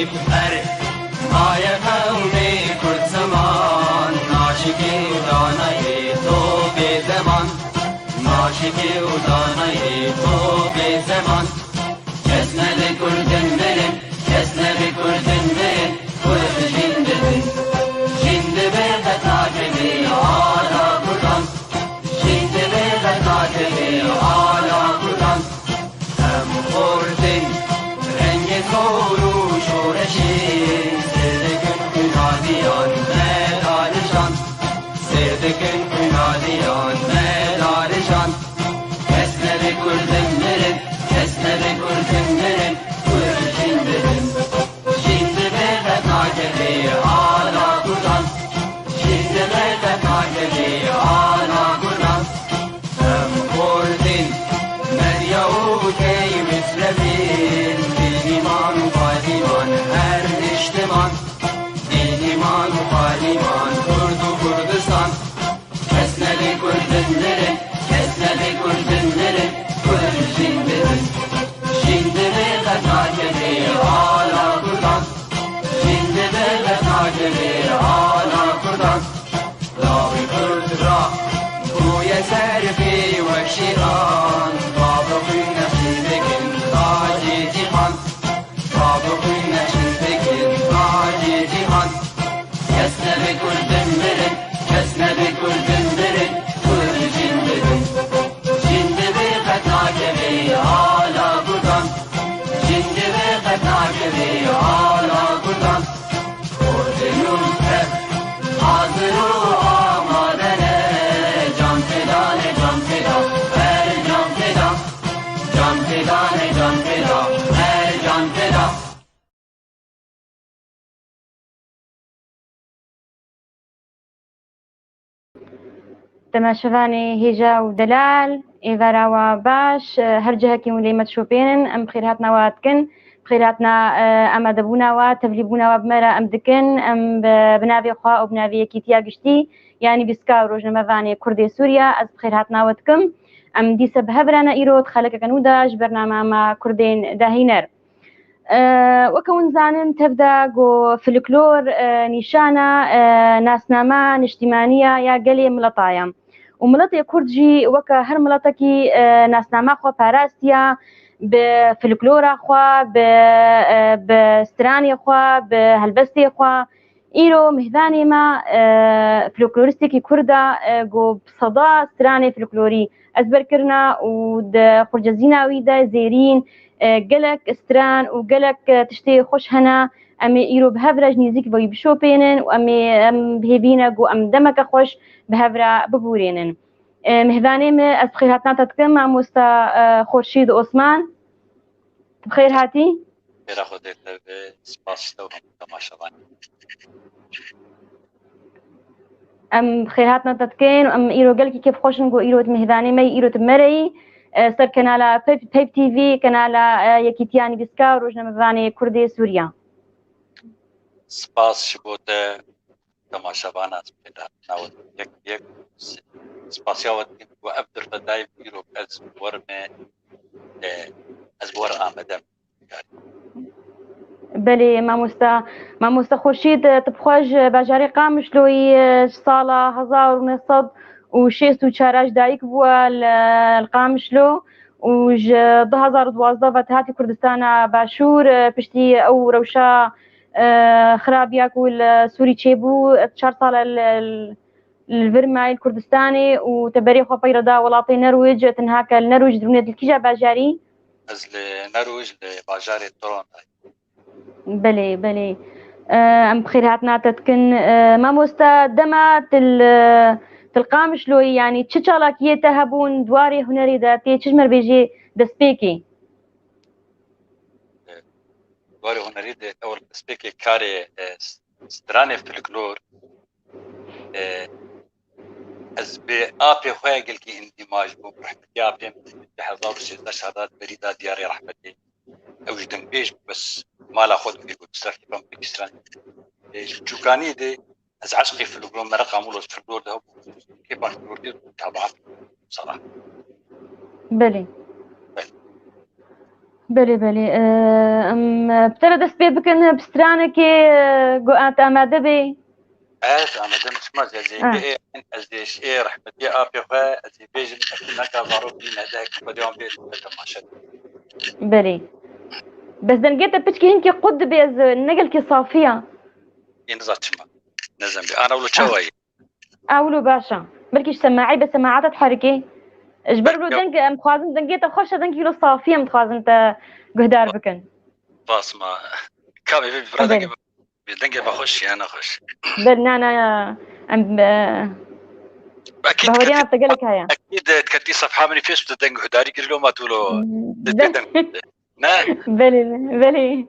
بهر مای قومی کرد زمان ناشکی و دانای تو به زمان ناشکی و دانای تو به زمان کس نبی کردن برن کس نبی کردن برن کرد جندن جند برد ناکبی آلا کردن جند برد ناکبی آلا کردن هم خوردن رنگ کورو شورشی سردکن کنادیان مدارشان سردکن کنادیان مدارشان کس نبی کردن برن کس نبی کردن برن کرد جندن جند برد ناکبی آلا کردن جند برد ناکبی آلا کردن هم خوردن مریا و کی مصرفین دیمان و قادیمان هر اجتماع دیمان و قادیمان کرد و کردستان کس نبی کردن برن کس نبی کردن برن کرد جندن جند برد ناکبی آلا کردن جند برد ناکبی آلا کردن لاوی کرد را گوی سرفی و شیران بابقی نشیدکن تاجی جیهان بابقی نشیدکن تاجی جیهان کس نبی کردن برن کس نبی کردن برن کرد جندن جند برد ناکبی آلا کردن جند برد ناکبی آلا کردن خوردنون هر حاضر و آمادنه جان فدانه جان فدا هر جان فدا جان فدانه جان فدا هر جان فدا تماشەوانی هێژا و دەلال ئێوەراوە باش هەر جەهەکی ون لێمە شۆپێنن ئەم بخێر هاتنەوە دکن بخێر هاتنا ئامادەبوونەوە تەڤلیبوونەوە بمەرە ئەم دکن ئەم بناوێ خوا و بناوێ یەکیتیا گشتی یانی بیسکا و ڕۆژنەمەڤانێ کوردێ سووریا ئەس بخێر هاتناوە دکم ئەم دیسە بەهەبرانە ئیرۆت خەلەکەکەن و داش بەرنامەمە کوردێن داهینەر وەکەون زانن تەبدا گۆ فلکلۆر نیشانە ناسنامە نیشتیمانیە یا گەلێ مڵەتایە و مڵەتێ کوردجی وەکە هەر مڵەتێکی ناسنامە خۆ پاراستیە بە فلکلۆرە خوا بە سترانێ خوا بە هەلبەستێ خوا ئیرۆ میهدانێمە فلکلۆریستێکی کوردە گۆ سەدا سترانێ فلکلۆری ئەزبەرکردنا و خورجە زیناویدا زێرین گەلک ستران و گەلک تشتێ خۆش هەنا ئەمێ ئیرۆ بەهەڤرەش نزیک بۆی بشۆپێنن و ئەمێ ئەم بهێبینە گۆ ئەم دەمەکە خۆش بەهەڤرا ببورێنن میهدانێمە ئەس بخێر هاتناتە دکەم مامۆستا خورشید عوسمان بخێر هاتی خێرا خۆتێک دەبێ سپاس لەو هەموو تەماشەوان ئەم بخێر هاتناتە دکەین و ئەم ئیرۆ گەلکی کێف خۆشن گۆ ئیرۆت میهدانێمەی ئیرۆت مەرەی سەر کەنالا پەیپ تیڤی کەنالا یەکیتیانی بیسکا و ڕۆژنەمەڤانێ کوردێ سووریا سپاس بۆتە تەماشەوانات پێدا ناوت یەک سپاسیاوت و ئەف دەرفەدای ئیرۆ ئەز وەرمێ ئەز وەر ئامەدەم بەلێ مامۆستا خورشید تبخۆش باژارێ قامشلۆی ساڵە 1960 دایک بووە لە قامشلۆ و 2012 بەتهاتی کوردستانە باشوور پشتی ئەو ڕەوشە خراپیاک و لە سووری چێبوو 4 ساڵە البرمایل کوردستاني وتبريخ وبيردا ولاطي نرويج تنهاك النرويج درونيت الكيجا باجاري از لنرويج لباجاري تورون بلي ام بخير هاتنا تتكن ما مستا دمات تلقامش لو يعني تشالاك يتهبون دواري هنري ذاتي تشمر بيجي دسبيكي دواري هنري اول دسبيكي كاري ستراني فلكلور از به آبی خواه گل کی اندماج بو رحمتی آبیم به 2013 شهادات بریدا دیاری رحمتی اوجدن بیش بس مالا خود بيقول بسرعة بام بكسران جوكاني دي از عشقي في الجروم مرق عمولو في الدور ده كيف بان الدور دي تابعات صراحة بلي بله بله بترى دست بي بكن بسترانكي قوات آماده بي آماده مش زي بي ازيش رحمة يا ابي خا ازي بيجن انك ضروري بينا ذاك بديهم بيت ماشي بله بس دنجيتا بتشكي هنكي قد بيز نقل كي صافية ينزل ما نزل بي انا ولا شوي اولو باشا بلكيش سماعي بس سماعات تحركي اجبر له دنك مخازن دنجيتا خوش دنكي له صافية متخازن تا قهدار بكن باص ما كامي في برادنجي دنجي بخش انا اخش بلنا انا اكيد بهورينا بتقلك هيا اكيد تكتي صفحه من فيس بدنج هداري كل ما تقولوا بلي بلي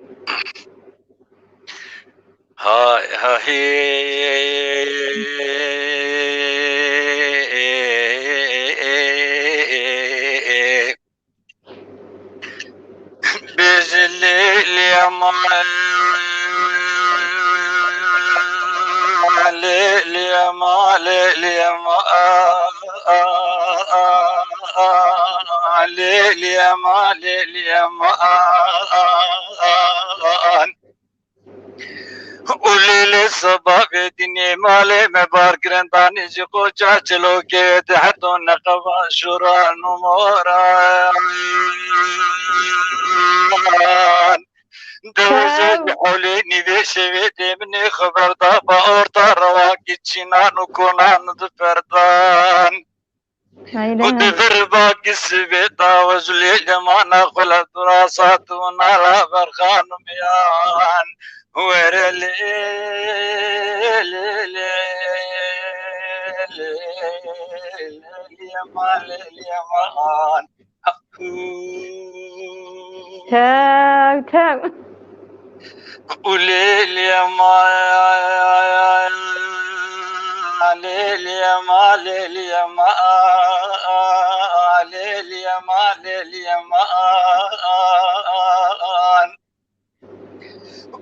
ها هي بجل اليوم قولي لي الصباح دنيا مالي مباركرن داني جيكو جاچلو كي تحتو نقبا شورا نموران دوزي حولي نيدي شويتي مني خبر دابا اورتا رواكي تشينان وكونان دفردان ودفر باقي السبيتا وزلي جمانا خلا دراسات ونالا برخان ميان ورلي اليمان تاو وليل يا ما ليل يا ما ليل يا ما ليل يا ما ليل يا ما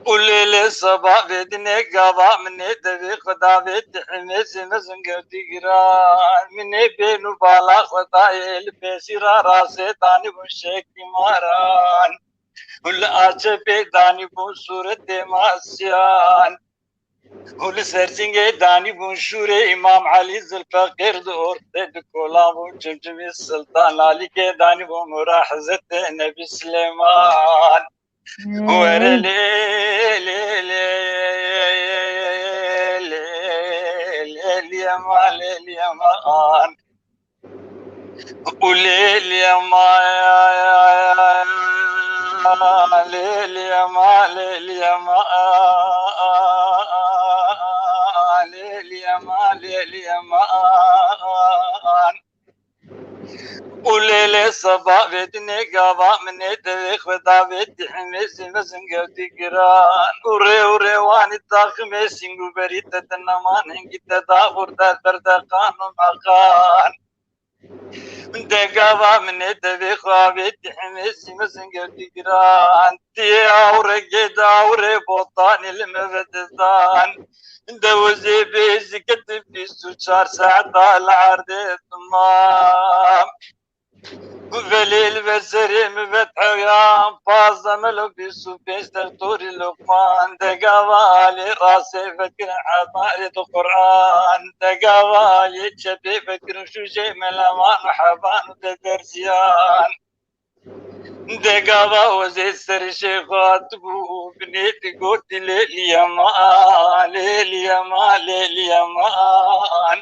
وليل الصباح بدني قضاء مني تبي خدا بيت حميس مزنقر تقران مني بينو بالا خطايل بيسيرا راسي تاني بشكي ماران ولا أجبي داني بون سورة دماسيان ولا سرسنجي داني بون شورة إمام علي زلفقير دور تد كلام وجمجمي السلطان علي كي داني بون مراحزة نبي سليمان ورلي لي اليمان اليمان وليل يا ما ليل يا ما ليل يا ما ليل يا ما ليل يا ما وليل الصباح بدني قضاء مني تاريخ ودا بدي حميس مزنقر تقران وري وري واني الداخمي سنقو بريد تنمان هنجي تدافر تردقان ومقان دقابا من تبي خوابت حميس مزنقر تقران تي اوري داوري بوطان المبتزان دوزي بيزي كتب في سوشار ساعة العرض الضمام وفليل بسري مفتح يا فاصة ملو في سوبيس تغطوري لقمان دقابالي راسي فكر حضاري القرآن دقابالي تشبي فكر شو شيء ملمان حبان وتدرسيان دقابا وزي سر شيخات بو بنيتي قلت لليمان لليمان لليمان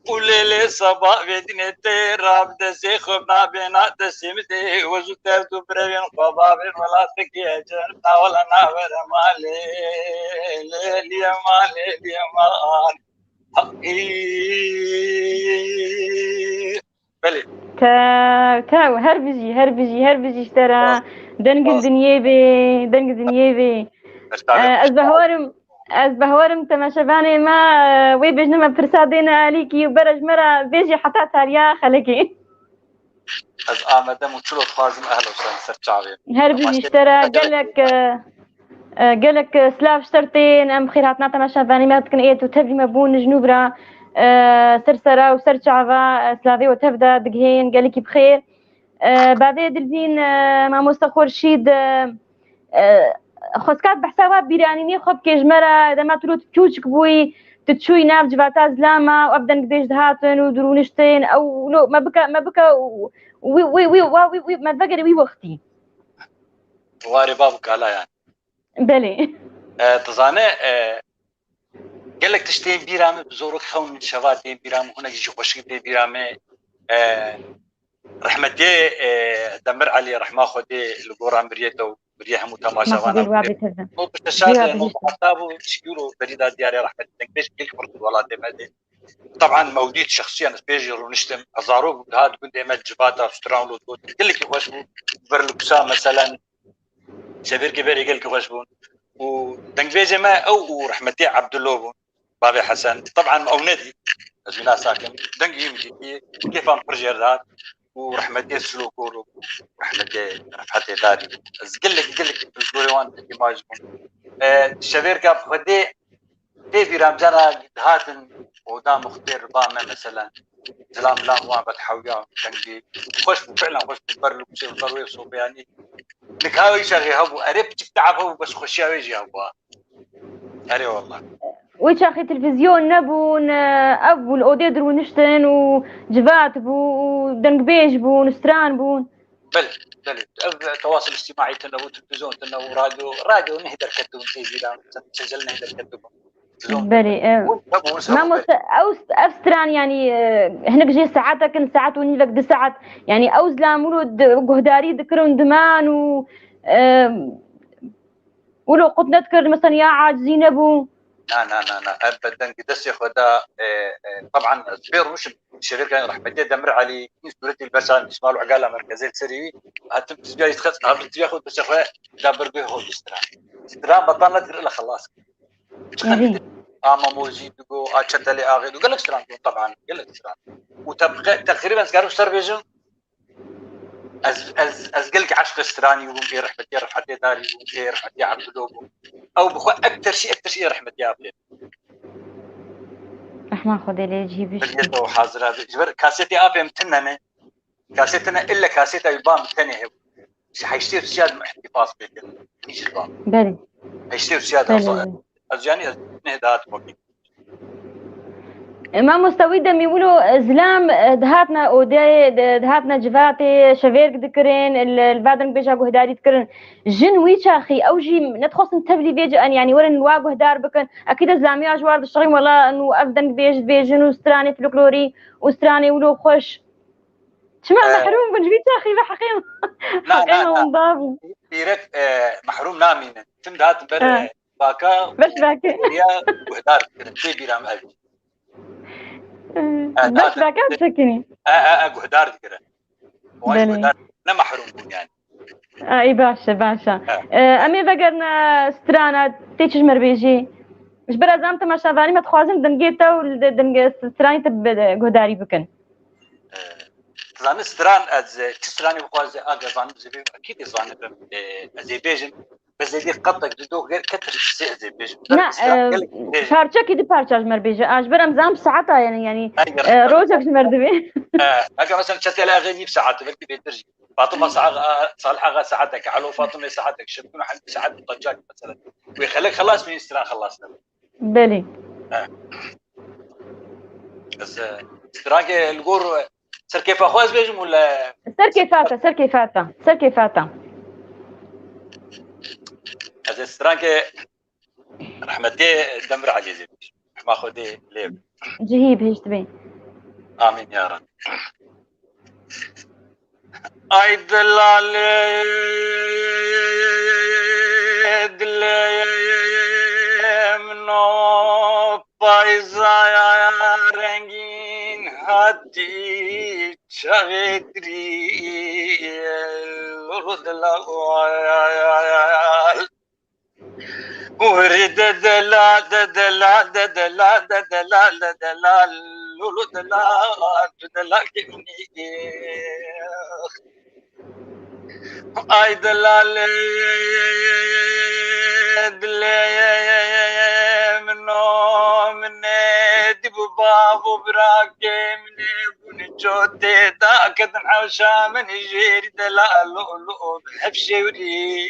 وليلي صباح بدني تيراب دسي خبنا بينا دسيمتي وزوتر دبرين خبابين ولا تكي جرنا ولا ناور مالي ليلي مالي ليمان بلي تاو هربجي اشترى دنق دنيابي از بهورم تماشباني ما وي بجنما فرسادين عليكي وبرج مرة بيجي حتى تاريا خلقي از آمده مچلو خوازم اهلا وسهلا سرچاوي هربجي اشترى قالك سلاف شترتين ام خيراتنا تماشباني ما تكن ايت وتبي مبون جنوبرا سرسرة وسرچعوا سلافي وتبدا دقهين قالك بخير بعدين دلفين ما مستخور شيد خسكات بحسابات بيرانيني خب كجمرة دما تلو تكوشك بوي تتشوي ناف جباتاز لاما وابدا قديش دهاتن ودرونشتين او لو ما بكا وي وي وي وي وي ما بقى وي وقتي واري بابك على يعني بلي تزانه قال لك تشتين بيرامي بزورك خون شباب دين بيرامي هنا يجي خوش دين بيرامي رحمتي دمر علي رحمه خدي القران بريته بريها متماشى وانا مو بتشاد مو حسابه تشكيلو بريده دياري رحمتي بيش كل فرد ولا دمدي طبعا موجود شخصيا سبيجر ونشتم ازارو هذا كنت ما جباتا ستراون لو قلت لك خوش برلكسا مثلا شبير كبير يقول لك خوش بون ودنجبيجي ما او رحمتي عبد الله بابي حسن طبعا او ندي ازمنا ساكن دنجي يمشي كيف ام برجر ذات ورحمتي سلوكو ورحمتي رفعتي داري قل لك الجوريوان ما يجبون الشبير كاب خدي دي رمزانا هاتن ودام مختار باما مثلا سلام لا ما بتحويا دنجي خوش فعلا خوش برلو بشي ضروري صوبياني نكاوي شغي هبو قريب تعبوا بس خشياوي يجي هبو اري والله ويش اخي تلفزيون نبون ابو الاوديدر ونشتن وجبات بو ودنقبيج بو ونستران بون بل التواصل الاجتماعي تنو تلفزيون تنو راديو نهدر كتبون تيجي لا سجلنا نهدر كتبون بلي ما او افستران يعني هناك جي ساعات كل ساعات وني لك 2 ساعات يعني اوزلا مولود جهداري ذكرون دمان و ولو قد نذكر مثلا يا عاجزين ابو لا ابدا قدس يا خدا طبعا سبير مش الشركه راح بدي دمر علي سورتي البشر اسمه عقاله مركزيه سري هتم تجي يتخص قبل تاخذ بس اخويا دبر به هو استرا بطلت له خلاص اما موزي دغو اتشتلي اغيد وقال لك استرا طبعا قال لك استرا وتبقى تقريبا قالوا سيرفيجن از قلق عشق استراني ومغير رحمتي رفعتي داري ومغير رحمتي عبد الله او بخو اكثر شيء رحمتي ابي رحمه خدي لي جيبي بديته حاضر جبر كاسيتي ابي متننه كاسيتنا الا كاسيتي يبام تنه حيشتري سياد احتفاظ بك مش البام بلي حيشتري سياد يعني نهدات بوكي ما مستوي دم يقولوا زلام دهاتنا اودي دهاتنا جفاتي شفير ذكرين البادن بيجا جهداري ذكرين جن ويش اخي او جي ندخل نتبلي بيجي ان يعني ورن واجه دار بكن اكيد زلامي اجوار الشغيم ولا انه افدن بيجن وستراني فلكلوري وستراني ولو خوش شمع محروم بنجبيت اخي بحقيقه حقيقه ونضاب ديرك محروم نامين تم دهات بر باكا بس باكا يا جهدار في بيرام ابي بس باكا سكني جهدار ذكره واجه جهدار لا محروم يعني اي باشا امي بقرنا سترانا تيجي مربيجي مش برا زعمت ما شافاني ما تخوازم دنجيتا ودنج ستراني تب جهداري بكن زان ستران از تستراني بخواز اجا زان زي اكيد زان زي بيجن بس زي قطك جدو غير كتر زي بيجن لا بارچه كده بارچاج مربيجي اجبرم زام ساعتها يعني روجك مردبي اجا مثلا تشتلا غني بساعات بلكي بيترجي فاطمه صالحه ساعتك علو فاطمه ساعتك شفتوا حد ساعات الضجاج مثلا ويخليك خلاص من استران خلصنا بلي بس استراك الجور سر كيف اخوز بيجم ولا سر كيفاتا هذا استراك رحمتي دمر علي زي ما خدي ليه جهيب هيش تبين امين يا رب اي دلال منو بايزا يا رنگین هاتی چغدری دلال ورد دلال ay delale no mne dibu ba بابو براكي من يبون جوتي تاكد حوشا من يجير دلال لؤلؤ بحبشي وري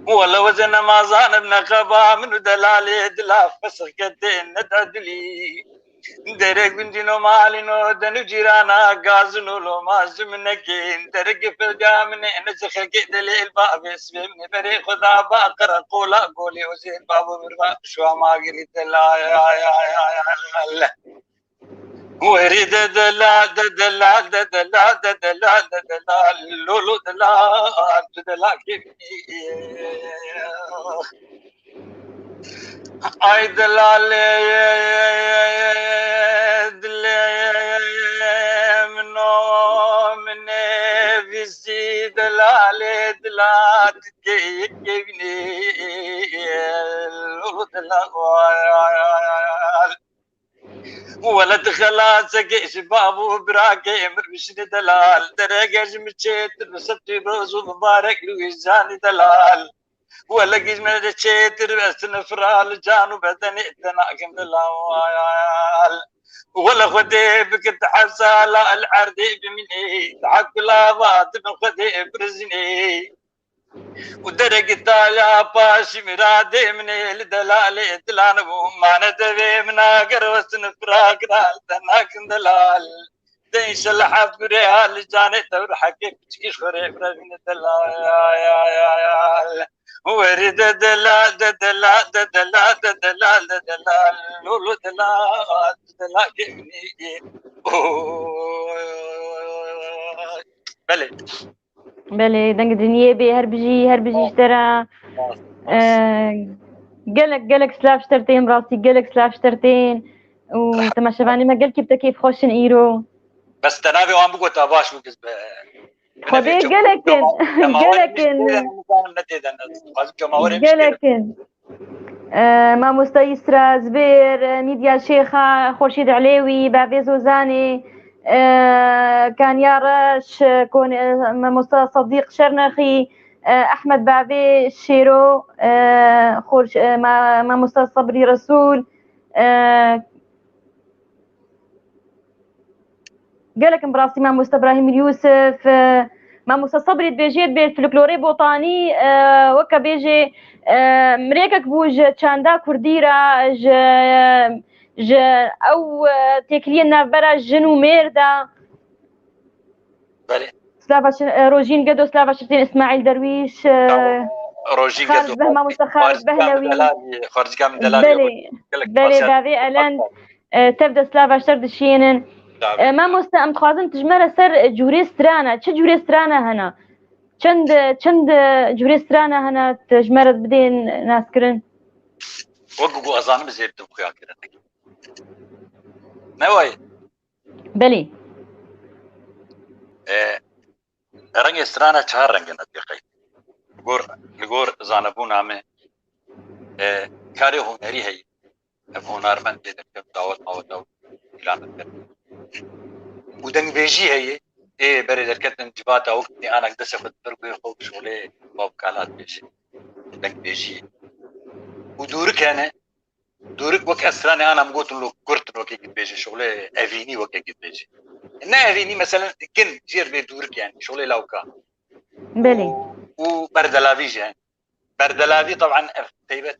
ولا وزن ما زان ابن قبا من دلالي دلا فسخ كدين ندعدلي درك بنتينو مالينو دنو جيرانا غازنو لو ما زمنكين درك في الجامن نسخ كدلي الباب اسمي من بري خدا باقر قولا قولي وزين بابو بربا شو ما قلت لا يا وريد دلا دلا دلا دلا دلا لولو دلا دلا اي دلال منو من في دلال دلا تكيبني لولو دلا ولد خلاصك شبابو براكي مرمشني دلال درقج مشيت بسبتي بروز مبارك لويزاني دلال ولا قيز من الشيت بس نفرال جانو بدني تناكم دلال ولا خدي بك تحسا لا العردي بمني تعك لا ضاد من خدي برزني ودرق التايا باشي مرادي مني لدلالي دلان ما ندبي مناقر وسن فراق دال تناكن دلال ديش الحب ريال جاني تور حكي بتشكيش خريب ربين دلال ورد دلا دلا دلا دلا دلا لولو دلا دلا كمني بلي بله دنگ دنیای به هر بجی اشترا قلق سلاف شترتين راسي قلق سلاف شترتين وتماشفاني ما قل كيف خوشن ايرو بس تنابي وان بقول تاباش بقز خدي قلقن ما مستيسرة زبير ميديا شيخة خورشيد عليوي بابي زوزاني كان يارش كون مستر صديق شرنخي احمد بابي الشيرو خورش ما مستر صبري رسول قالك براسي ما مستر ابراهيم اليوسف ما مستر صبري بيجي بالفلكلوري بوطاني وكا بيجي مريكك بوج تشاندا كرديرا ج او تكلينا برا جنو ميردا بله سلافا روجين قدو سلافا شرتين اسماعيل درويش روجين خارج قدو بهما مستخارج بهلوي خارج كامل دلالي بلي دافي الان تبدا سلافا شرد شينن ما مستأم تخازن تجمر سر جوري سترانا تش جوري سترانا هنا چند جوري سترانا هنا تجمرت بدين ناسكرن وقو ازانم زيد بخيا كده نواي بلي رنگ سترانا چهار رنگ ندقي لغور زانبو نامه کاری هنری هی هنرمند دیدم دعوت ماوتو اعلان کرد ودنگ بیجی هی برای درکت انجبات وقتی آن اقدس خود برگوی خوب شغله باب کالات بیجی دنگ بیجی ودور کنه دورك وك أسراني أنا مقولت له كرت وكي قد بيجي شغله أفيني وكي قد بيجي إنه أفيني مثلا كن جير بيدورك يعني شغله لوكا بلي وبردلافي يعني بردلافي طبعا تيبت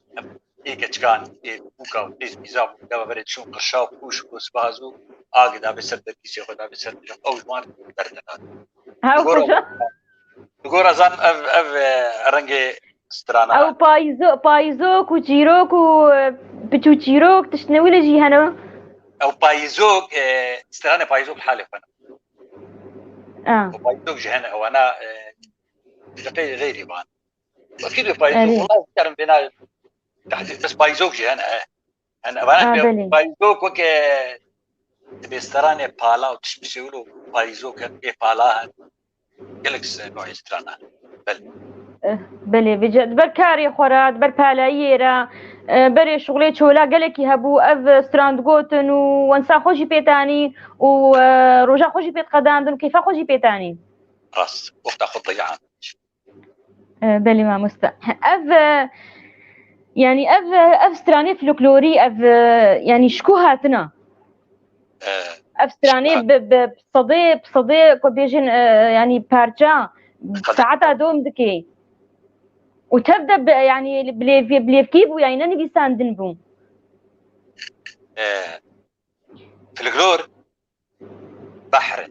إيه كتكان إيه بوكا وإيه ميزاب وكذا بريد شون قرشاو كوش كوس بازو آقدا بسرد كيسي خدا بسرد أول ما بردلافي نقول أزان أف رنجي سترانا او بايزوك وجيروك وبتوجيروك تشنوي لجي هنا او بايزوك سترانا بايزوك حالي فانا بايزوك جهنا وانا غيري بان اكيد بايزوك والله كان بنا تحديد بس بايزوك جهنا انا بايزوك وك بسترانا بالا وتشبشولو بايزوك اي بالا جالكس نوع سترانا بلي بجد بركاري خورات بربالايرا بري شغلي شولا قالك يهبو اف ستراند غوتن وانسا خوشي بيتاني ورجع خوشي بيت قداندن كيف خوشي بيتاني راس وقت اخذ ضيعان بلي ما مستا اف يعني اف ستراني فلكلوري اف يعني شكو هاتنا اف ستراني بصدي كوبيجن يعني بارجا ساعتها دوم دكي وتبدا يعني بليفكيبو يعني نني بيساندن بوم فلكلور بحر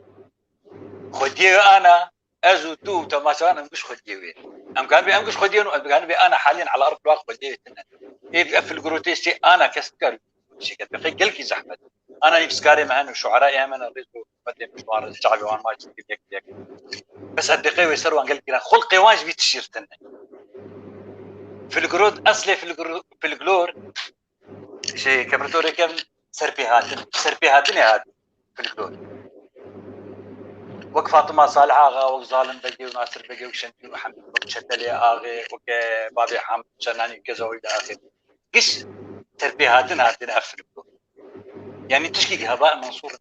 خديه انا ازو تو تماشا انا مش خديه ام كان مش خديه كان انا حاليا على ارض الواقع خديه ايه في الجروتيستي انا كسكر شيء كده قلكي زحمه انا يفسكاري معنا شعراء من الرزق بدي مشوار الشعبي وان ما يك بس هدقي ويسر وان قلكي خلقي واج بيتشيرتنا في الجرود اصلي في الجلور شيء كبرتوري كم سربيهاتني هذا في الجلور وك فاطمه صالحه غا وك ظالم بقي وناصر بقي وشنتي وحمد شتلي اغي وك بابي حمد شناني كذا والى اخره قش تربيهاتنا هاتنا في الجلور يعني تشكي هباء منصور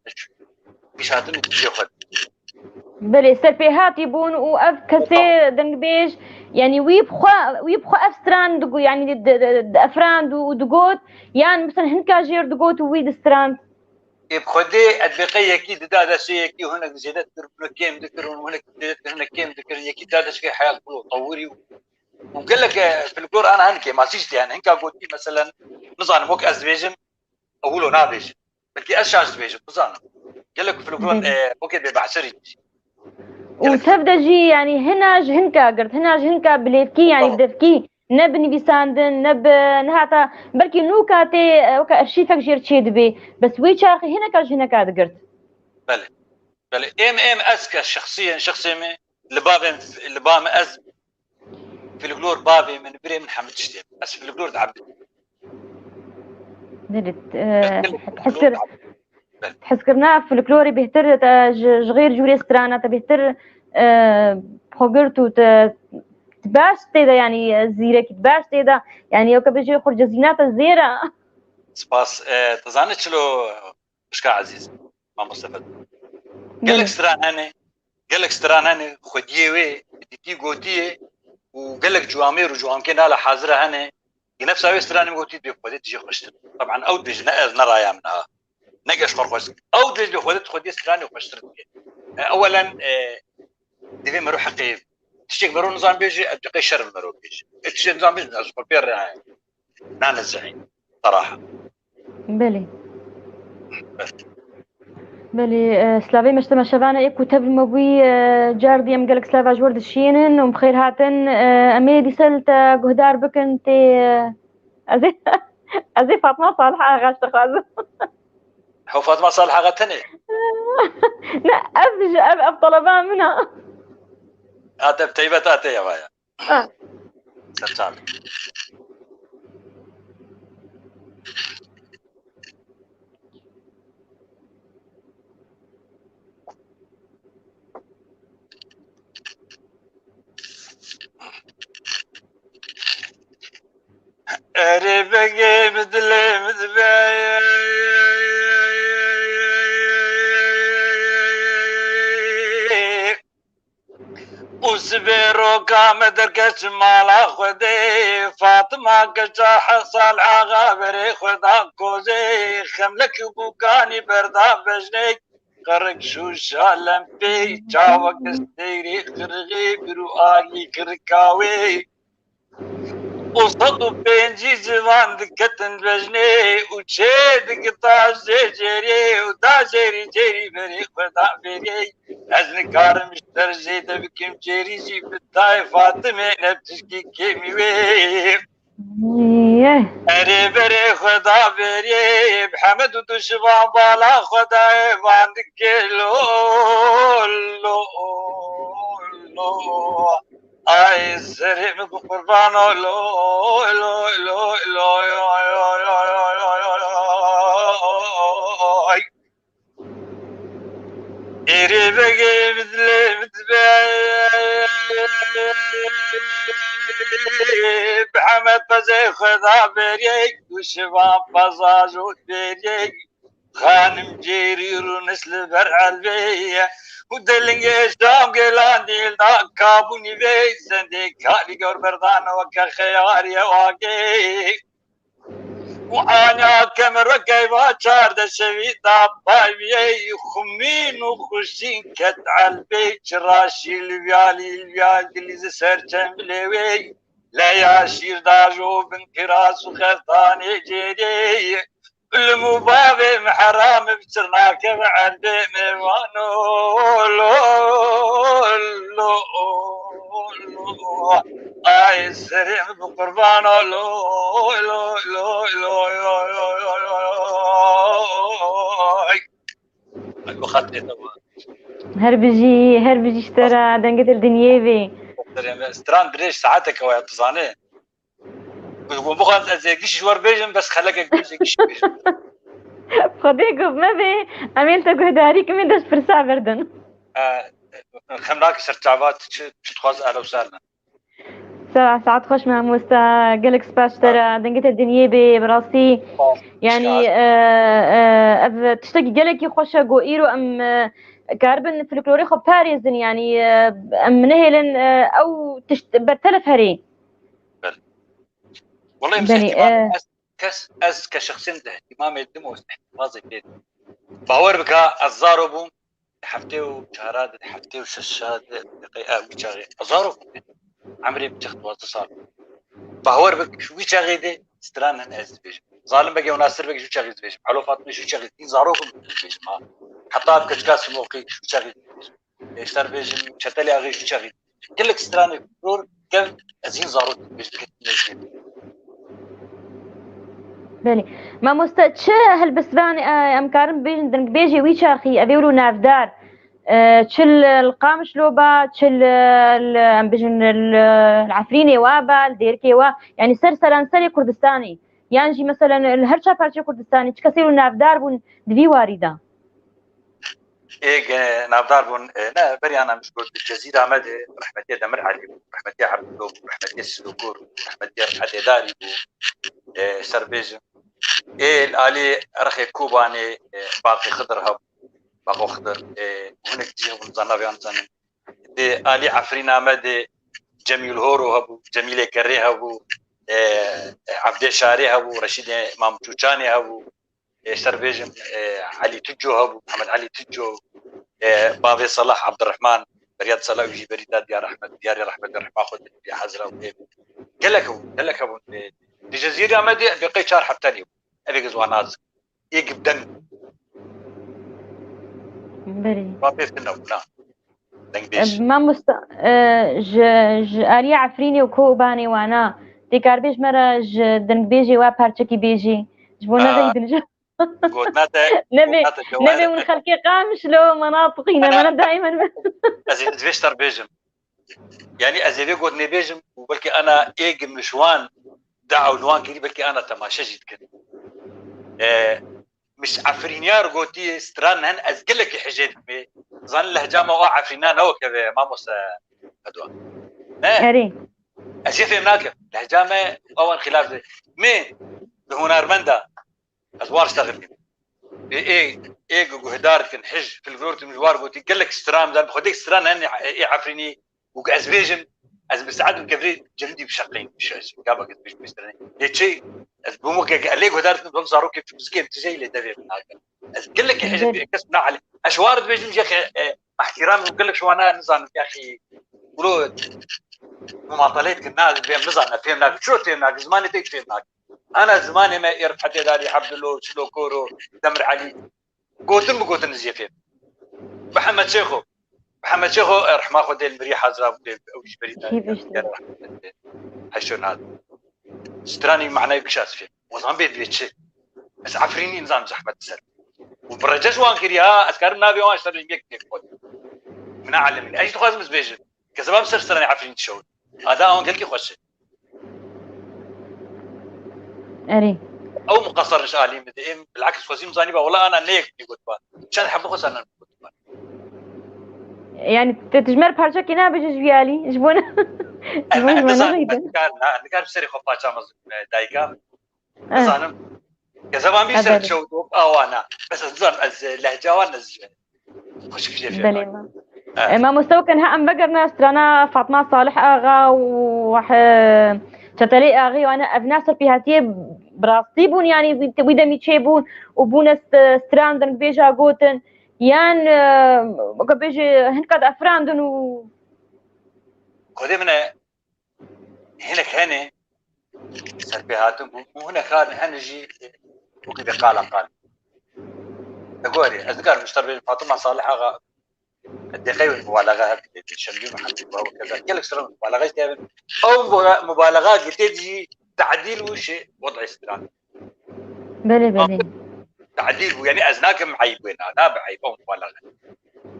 قش هاتنا تجيخد بلي سربيهات يبون واف كسي دنبيج يعني ويبخو افستران دقو يعني افران ودقوت يعني مثلا هنكا جير دقوت ويد ستران بخدي البقية كي دادا شيء كي هنا زيادة ذكر كيم ذكر وهنا هنا كيم ذكر يكي دادا شيء حياة كله طوري وقال لك في الكور أنا هنكي ما سيجتي يعني هنكا قلتي مثلا نظام وك أزبيجم أقوله نابيج بلكي أشاش بيجم نظام قال لك في الكور وكي ببعشري وتبدا جي يعني هنكا قرت هنكا بليفكي يعني بدفكي نبني بيساندن نهاتا بلكي نوكاتي وكا ارشيفك جير تشيد بي بس وي شارخي هنا كاد قرت بله ام اسكا شخصيا مي لبام از في الجلور بابي من بري من حمد شتي بس في الجلور تعبد تحسكرنا في الكلوري بيهتر غير جوري سترانا تبيهتر بروجرتو تباش تيدا يعني زيرك تباش تيدا يعني يوكا بيجي خرج زينات الزيرة سباس تظنت شلو مشكا عزيز ما مستفد قالك ستران هني خديوي دي قوتيه وقالك جوامير وجوامكين على حاضره هني نفس هاي ستران قوتي بيقودي تجي خشت طبعا او بيج نرايا منها نقش خرخوش او بيج خدي ستران وخشت اولا دي مرو حقيقي تشيك مرو نظام بيجي اتقي شر مرو بيجي تشيك نظام بيجي اصبر بير نانا الزعيم صراحه بلي سلافي مجتمع شبانا ايكو تبل مبوي جاردي ام قالك سلافا جورد الشينن ومخير هاتن امي دي سلت قهدار بكن تي ازي فاطمه صالحه غاش تخاز هو فاطمه صالحه غتني لا اب طلبان منها اتب تيبتات يا بايا تمام ربقي مدلي مدبايا وسبيرو كامدر كشمال خدي فاطمة كشا حصل عغابري خدا كوزي خملك بوكاني بردا بجنيك قرق شوشا لمبي جاوك استيري خرغي برو آلي كركاوي وصدو بينجي زمان دكتن بجني وشيد قطاع جيري ودا جيري بري خدا بري ازن كار مشتر زيد بكم جيري جي بتاي فاطمه نبتشكي كيمي وي اري بري خدا بري بحمد ودشبان بالا خدا باندك لو اي سري بقربانو لو اري بقي مثلي متبايع بحمد بزي خدا بريك وشباب بزاجوت بريك خانم جيري ونسل برع البيع ودلنگ اشتام گلان دیل دا کابونی وی زندی کاری گور بردان وکا خیاری واقعی وأنا كاميرا كيفا تشارد شويدا بايبي خمين وخشين كت على البيت راشي الفيال اللي سرتم بلوي لا يا شير داجو بن كراس وخرطاني جدي المبابي محرام بترناك بعد ميوانو لو اي سريع بقربانه لو الوقت هربجي اشترى دنقة الدنيا ستران بريش ساعتك او تزاني بخاطر ازيكش شوار بيجن بس خلك ازيكش بيجن خديكو ما بي عملت قهداري كمين داش فرسا بردن خمراك سرتعبات تخواز اهلا وسهلا 7 ساعات خوش مع موستا قالك سباش ترى دنقة الدنيا براسي يعني تشتكي قالك يخوش قوئيرو ام كاربن فلكلوري خو باريزن يعني ام نهلن او برتلف هري والله مش اهتمام أس كشخصين ده اهتمام يدمو واحتفاظي فيه باور بك الزاربون حفتيو شهرات حفتيو شاشات دقيقة ويشاغي الزاربون عمري بتخت واتصال باور بك شو ويشاغي ده ستران هن از بيج ظالم بقى وناصر بقى شو شاغي بيج علو فاطمه شو شاغي تين زاروكم بيج ما حطاب كشكاس موقي شو شاغي اشتر بيج شتلي اغي شو شاغي كلك ستران كرور كم ازين زاروك بيج كتنجم بله ما مستتش هالبسبان امكارم بيجن دنك بيجي ويشاخي ابيولو نافدار تشل القامش لوبا تشل ام بيجن العفريني وابا الديركي وا يعني سرسلان سري كردستاني يعني مثلا الهرشا بارتي كردستاني تكسيرو نافدار بون دفي وارده ايه نافدار بون لا بري انا مش قلت الجزيره عمد رحمتي دمر علي رحمتي عبدو رحمتي السلوكور رحمتي رحمتي داري سربيج ايه الالي رخي كوباني باقي خضر هب باقو خضر هناك جيه ونزانا بيان زانن دي الي عفرينا مد جميل هورو هبو جميل كري هبو عبد شاري هبو رشيد امام توچاني هبو سربيج علي تجو هبو محمد علي تجو بابي صلاح عبد الرحمن برياد صلاح يجي بريداد يا رحمه ديار رحمه الرحمه خد يا حزره قالك ابو الجزيره مدي بقي شهر حتى ابي زواناز يقبدن بري بابي تنونا ما مست آلية عفريني وكوباني وانا تكار بيج مرة دنك بيجي وا بارتشكي بيجي جبونا غيد الجو نبي من خلقي قامش لو مناطقينا ما دائما ازيد فيشتر بيجم يعني ازيد قد نبيجم وبلكي انا ايج مشوان دعوا نوان قريب بلكي انا تماشجت كده مش عفرينيار قوتي ستران هن ازقلك حجيت بي ظن لهجامة وا عفرينان هو كذا ما موسى هدوا اري اشوف هناك لهجامة اول خلاف مين بهنرمندا ازوار اشتغل ايه جهدار كن حج في الفورت مجوار قوتي قال لك سترام ذا خديك ستران هن عفريني وازبيجن از بسعد كبري جلدي بشقين مش قابك مش مسترني ليشي بومك قال لي هدارت نظام زاروك في مسكين تجي لي دبي قال لك حجب كسبنا على اشوار بيجي يا اخي مع احترامي وقال لك شو انا نظام يا اخي ولو مماطلات كنا نظام فهمنا شو فهمنا زماني تيك فهمنا انا زماني ما يعرف حتى داري عبد الله شلو كورو دمر علي قوتن زيفين محمد شيخو رحمه خد المري حاضره او بريده حشون هذا ستراني معناه بكشاس فيه وزمان بيت شيء بس عفريني نظام زحمه السر وبرجاش وان كريا اذكر نابي وان اشتري يمك من اعلم من اي تخاز مزبيج كسباب سر ستراني عفريني تشو هذا اون قال لي خوش اري او مقصر شالي مدين بالعكس وزيم زاني والله انا ليك قلت عشان حب خص انا يعني تجمر بارشكي نا بيجي جبيالي جبونا انا كان بسري خفا شامز دايكا زانم كزمان بيسر شو اوانا بس زان از لهجه وانا خوش كيف بلي ما مستوى كان هم بقرنا استرانا فاطمة صالح آغا وح تتلي آغي وأنا أبناس بيهاتي براستيبون يعني ويدا ميتشيبون وبونا ستراندن بيجا قوتن يان بيجي هنكاد أفراندن و خذي من هنا كان سربيهاتهم وهنا كان هنجي وكذا قال تقولي أذكر مشتري فاطمة صالح آغا الدقيقة المبالغة الشمالية محمد وهو كذا كلك سر مبالغة أو مبالغات تجي تعديل وش وضع استران بلي تعديل يعني أزناك معيب وين أنا بعيب أو مبالغة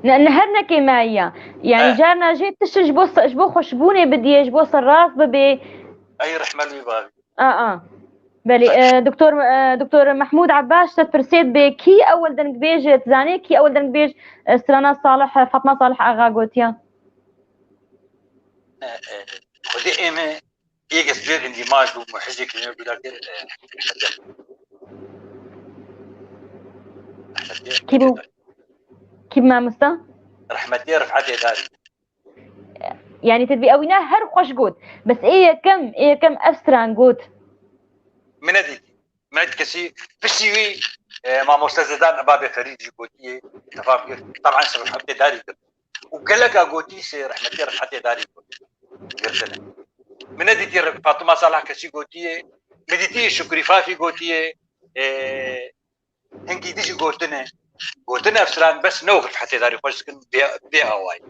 نهرنا كيمايا يعني جارنا جيت تشج بوص جبو خشبوني بدي جبوص الراس ببي أي رحمة الوبابي بلي دكتور محمود عباس تفرسيت بكي اول دنك بيج تزاني كي اول دنك بيج استرانا صالح فاطمه صالح اغا قوتيا خذي إيمه يجس بير اندماج ومحجك اللي يقول كيف ما مستا رحمتي رفعتي داري يعني تدبي اوينا هر خوش قوت بس ايه كم افستران قوت من كسي بسيوي مع مستزدان أبابي فريد جوتيه تفهم طبعا سبب حتى داري وقال لك أقوتي سي رحمتي رفعتي داري قرتنا من ديتي فاطمة صالح كسي قوتيه مديتي شكري فافي قوتيه هنكي تيجي قوتنا أفسران بس نوقف حتى داري خوش كن بيها واي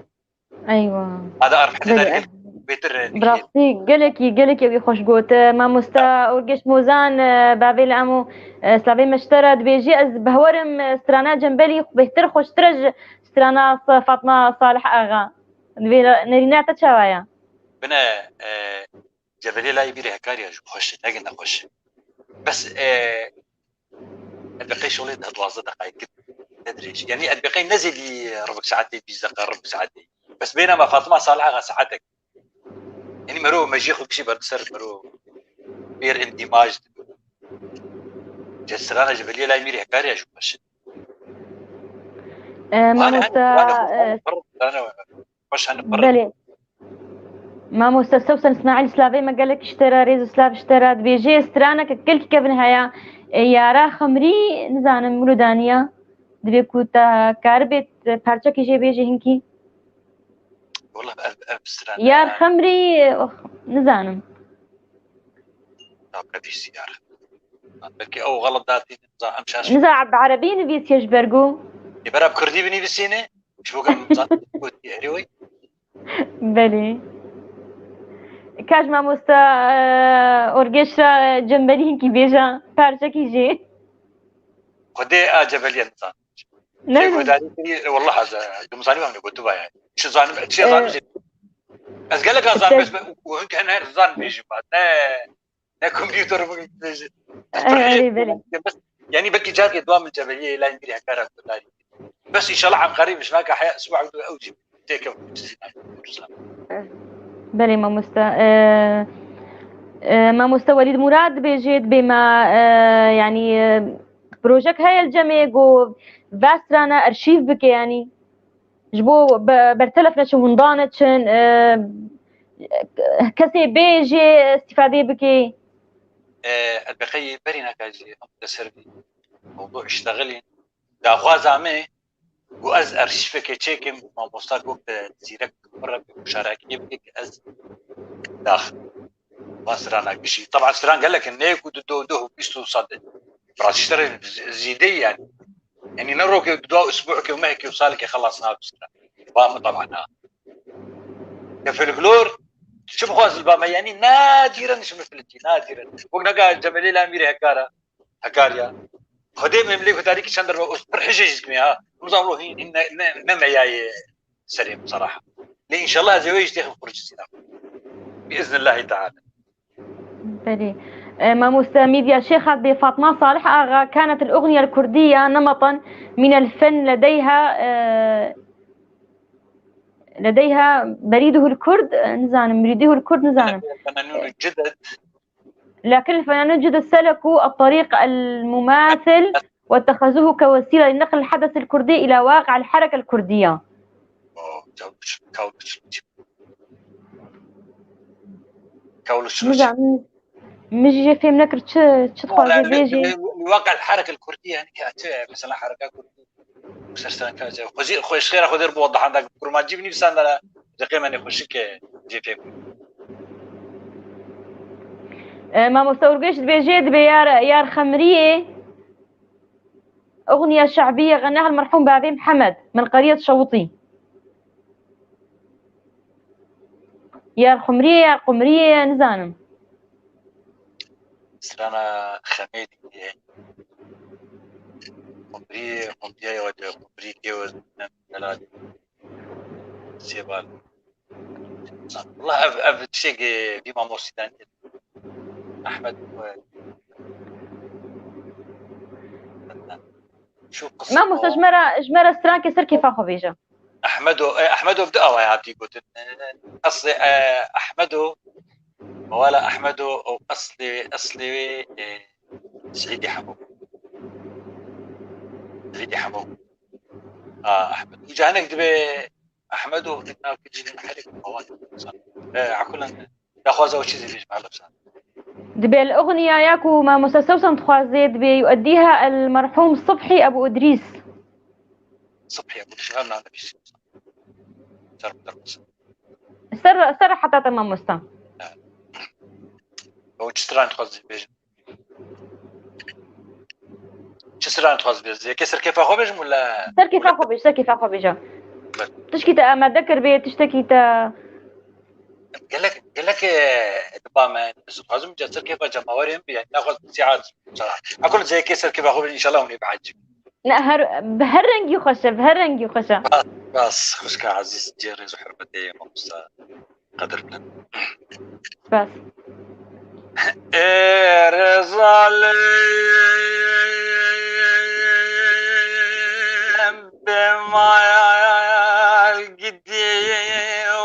ايوه هذا أعرف حتى داري بيتر براسي قالك يا خوش قوت ما مستا ورقش موزان بابي الامو سلابي مشترد بيجي از بهورم استرانا جنبلي بيتر خوش ترج استرانا فاطمه صالح اغا نرينا تشوايا بنا جبلي لا يبيري هكاري خوش لكن خوش بس البقي شغلي هالوازة دقائق تدري يعني البقي نزل لي ربع ساعتين بيزدقر ربع ساعتين بس بينما فاطمه صالحه غا ساعتك يعني مرو مجيخ بشي بردسر مرو بير اندماج جسرانا جبلية لا يميري هكاري اشوف بس ما مستا بلي ما مستسوسن اسماعيل سلافي ما قالك اشترى ريز سلاف اشترى بيجي استرانك كل كيف نهاية يارا خمري نزانم مولودانيا دبي كوتا كاربت بارچا كيجي بيجي هنكي والله بستران يار خمري نزانم طب نفسي يار بلكي او غلط داتي امشاش نزاع بعربي نبيس يجبرقو يبرا بكردي بني بسينه شو قال نزاع ريوي بلي كاج ما مستا اورجيشا جنبلي هنكي بيجا بارچا كيجي خدي جبلية نزان نعم والله هذا دمزاني ما قلت بها يعني شو زانم شيء زانم بس قال لك زانم بس وهنك هنا زانم بيجي بعد نا كمبيوتر بلي بس يعني بكي جاك دوام الجبلية لا يمكن هكذا بس ان شاء الله عن قريب مش هناك احياء اسبوع او شيء تيك بلي ما مستا وليد مراد بيجيت بما يعني بروجيك هاي الجميع جو فاسترانا ارشيف بك يعني جبو برتلفنا شو منضانتشن كسي بيجي استفادة بكي البقية برينا كاجي متسر موضوع اشتغلين دا خوازامي وأز أرشيفك تشيكم ما مستاق وقت زيرك مرة بمشاركة بك أز داخل واسرانا بشي طبعا سران قال لك إنك ودو بيستو صدق براس اشتري زيدي يعني نروك دو أسبوعك ومهك وصالك خلصنا بسران بام طبعا كفلكلور شوف خواز البام يعني نادرا شو مثلتي نادرا وقنا قال جبلي لا أميري هكاريا خديم مملك تاريخ شندر برحجة جسمها نظامه هين نمعي سليم صراحة لإن إن شاء الله زواج تاخذ فرج السلام بإذن الله تعالى. بلي ما مستميديا شيخة بفاطمة صالح آغا كانت الأغنية الكردية نمطا من الفن لديها بريده الكرد نزانم مريده الكرد نزانم الفنانون الجدد لكن الفنانون الجدد سلكوا الطريق المماثل واتخذوه كوسيلة لنقل الحدث الكردي إلى واقع الحركة الكردية. كاولش نزعم مجي فهم نكر تخوازي بيجي واقع الحركه الكرديه يعني كانت مثلا حركه كرديه مسلسل كذا خوش خير اخذ بوضح عندك ما تجيبني بسان دقيقه اني خوشك جي في ما مستورقش بيجي يار خمريه اغنيه شعبيه غناها المرحوم بعدي محمد من قريه شوطي. يا القمرية نزانم سرانا خميدي قمرية ودي قمرية كيوز ثلاث سيبال والله أف تشيك بما موسيدان أحمد شو قصة ما موسى جمرة سترانكي سر كيف أخو بيجا أحمدو بدأ الله يعطيك أصلي أحمدو ولا أحمدو أو أصلي سعيدي حمو أحمد وجانا كتب أحمدو إنه كتير محرك مواد عقلا دخوازه وشي زي ليش معلم سان دبي الأغنية ياكو ما موسى سوسن تخوازي دبي يؤديها المرحوم صبحي أبو إدريس. صبحي أبو إدريس أنا بيش سر حتى تمام مستا هو تشتران تخوازي بيجي تشتران تخوازي بيجي كسر كيف أخو بيجي ولا سر كيف أخو بيجا تشكي ما ذكر بيه تشتكي قال لك دبا بس لازم جسر كيف جماورين يعني ناخذ ساعات صراحه اكل زي كسر كيف اخذ ان شاء الله وني بعجب لا بهرنجي خشه بس خشك عزيز جيرز وحرمتي مقصة قدر بلن بس رزال بما القدي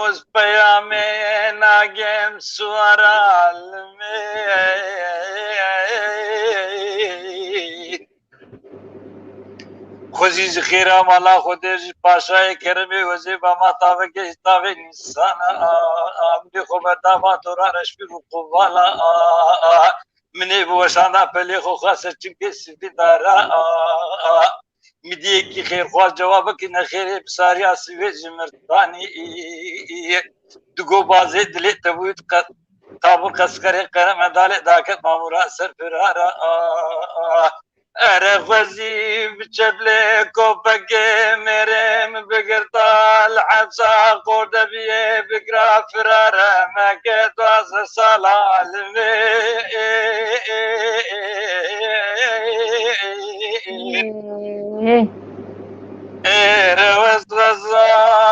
وسبيامي ناقم سوار المي خوزي خيرا مالا خودش باشای کرمی وزیبا ما تاوکش تاوی نیسانا امدی خوبه داما دورا رشبی رو قوالا منی بوشانا پلی خو خاصه چنکه سفی دارا میدیه کی خیر خواست جوابه که نخیره بساری آسیوه جمرتانی دگو بازه دلی تبوید تابو قسکره قرم داله داکت مامورا سر فرارا اره خوزی بچبله کوپگه مرم بگردال حبسا قرده بیه بگرا فراره مکه دواز سالالمه اره وزغزال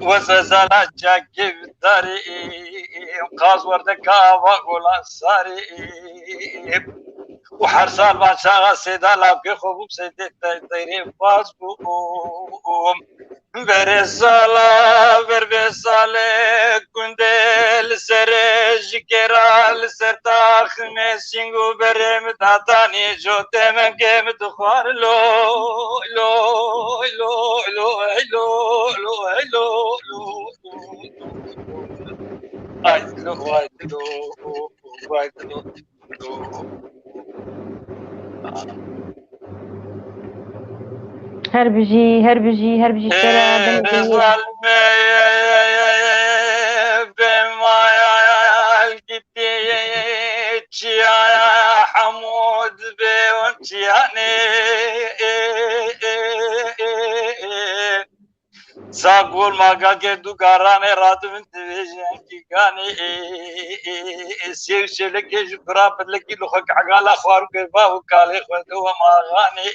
وززالا جاكي بداري قاز وردكا وقولا ساري وحرسال ما شاغا سيدا لابكي خوبوب سيدي تيري فاسبوم بربسالة كندل سرج كرال سرتاخ مسينغو برم تاتاني جوتي من كيم تخوار لو لو لو لو لو لو لو لو هربجي رزال بما القدي يا حمود بونتياني ساقول ما قاعد دوكاراني راتب تبيجان كيكاني سير لك جبرا بدلك لخك عقال اخوار قربا وكالي خذوا ما غاني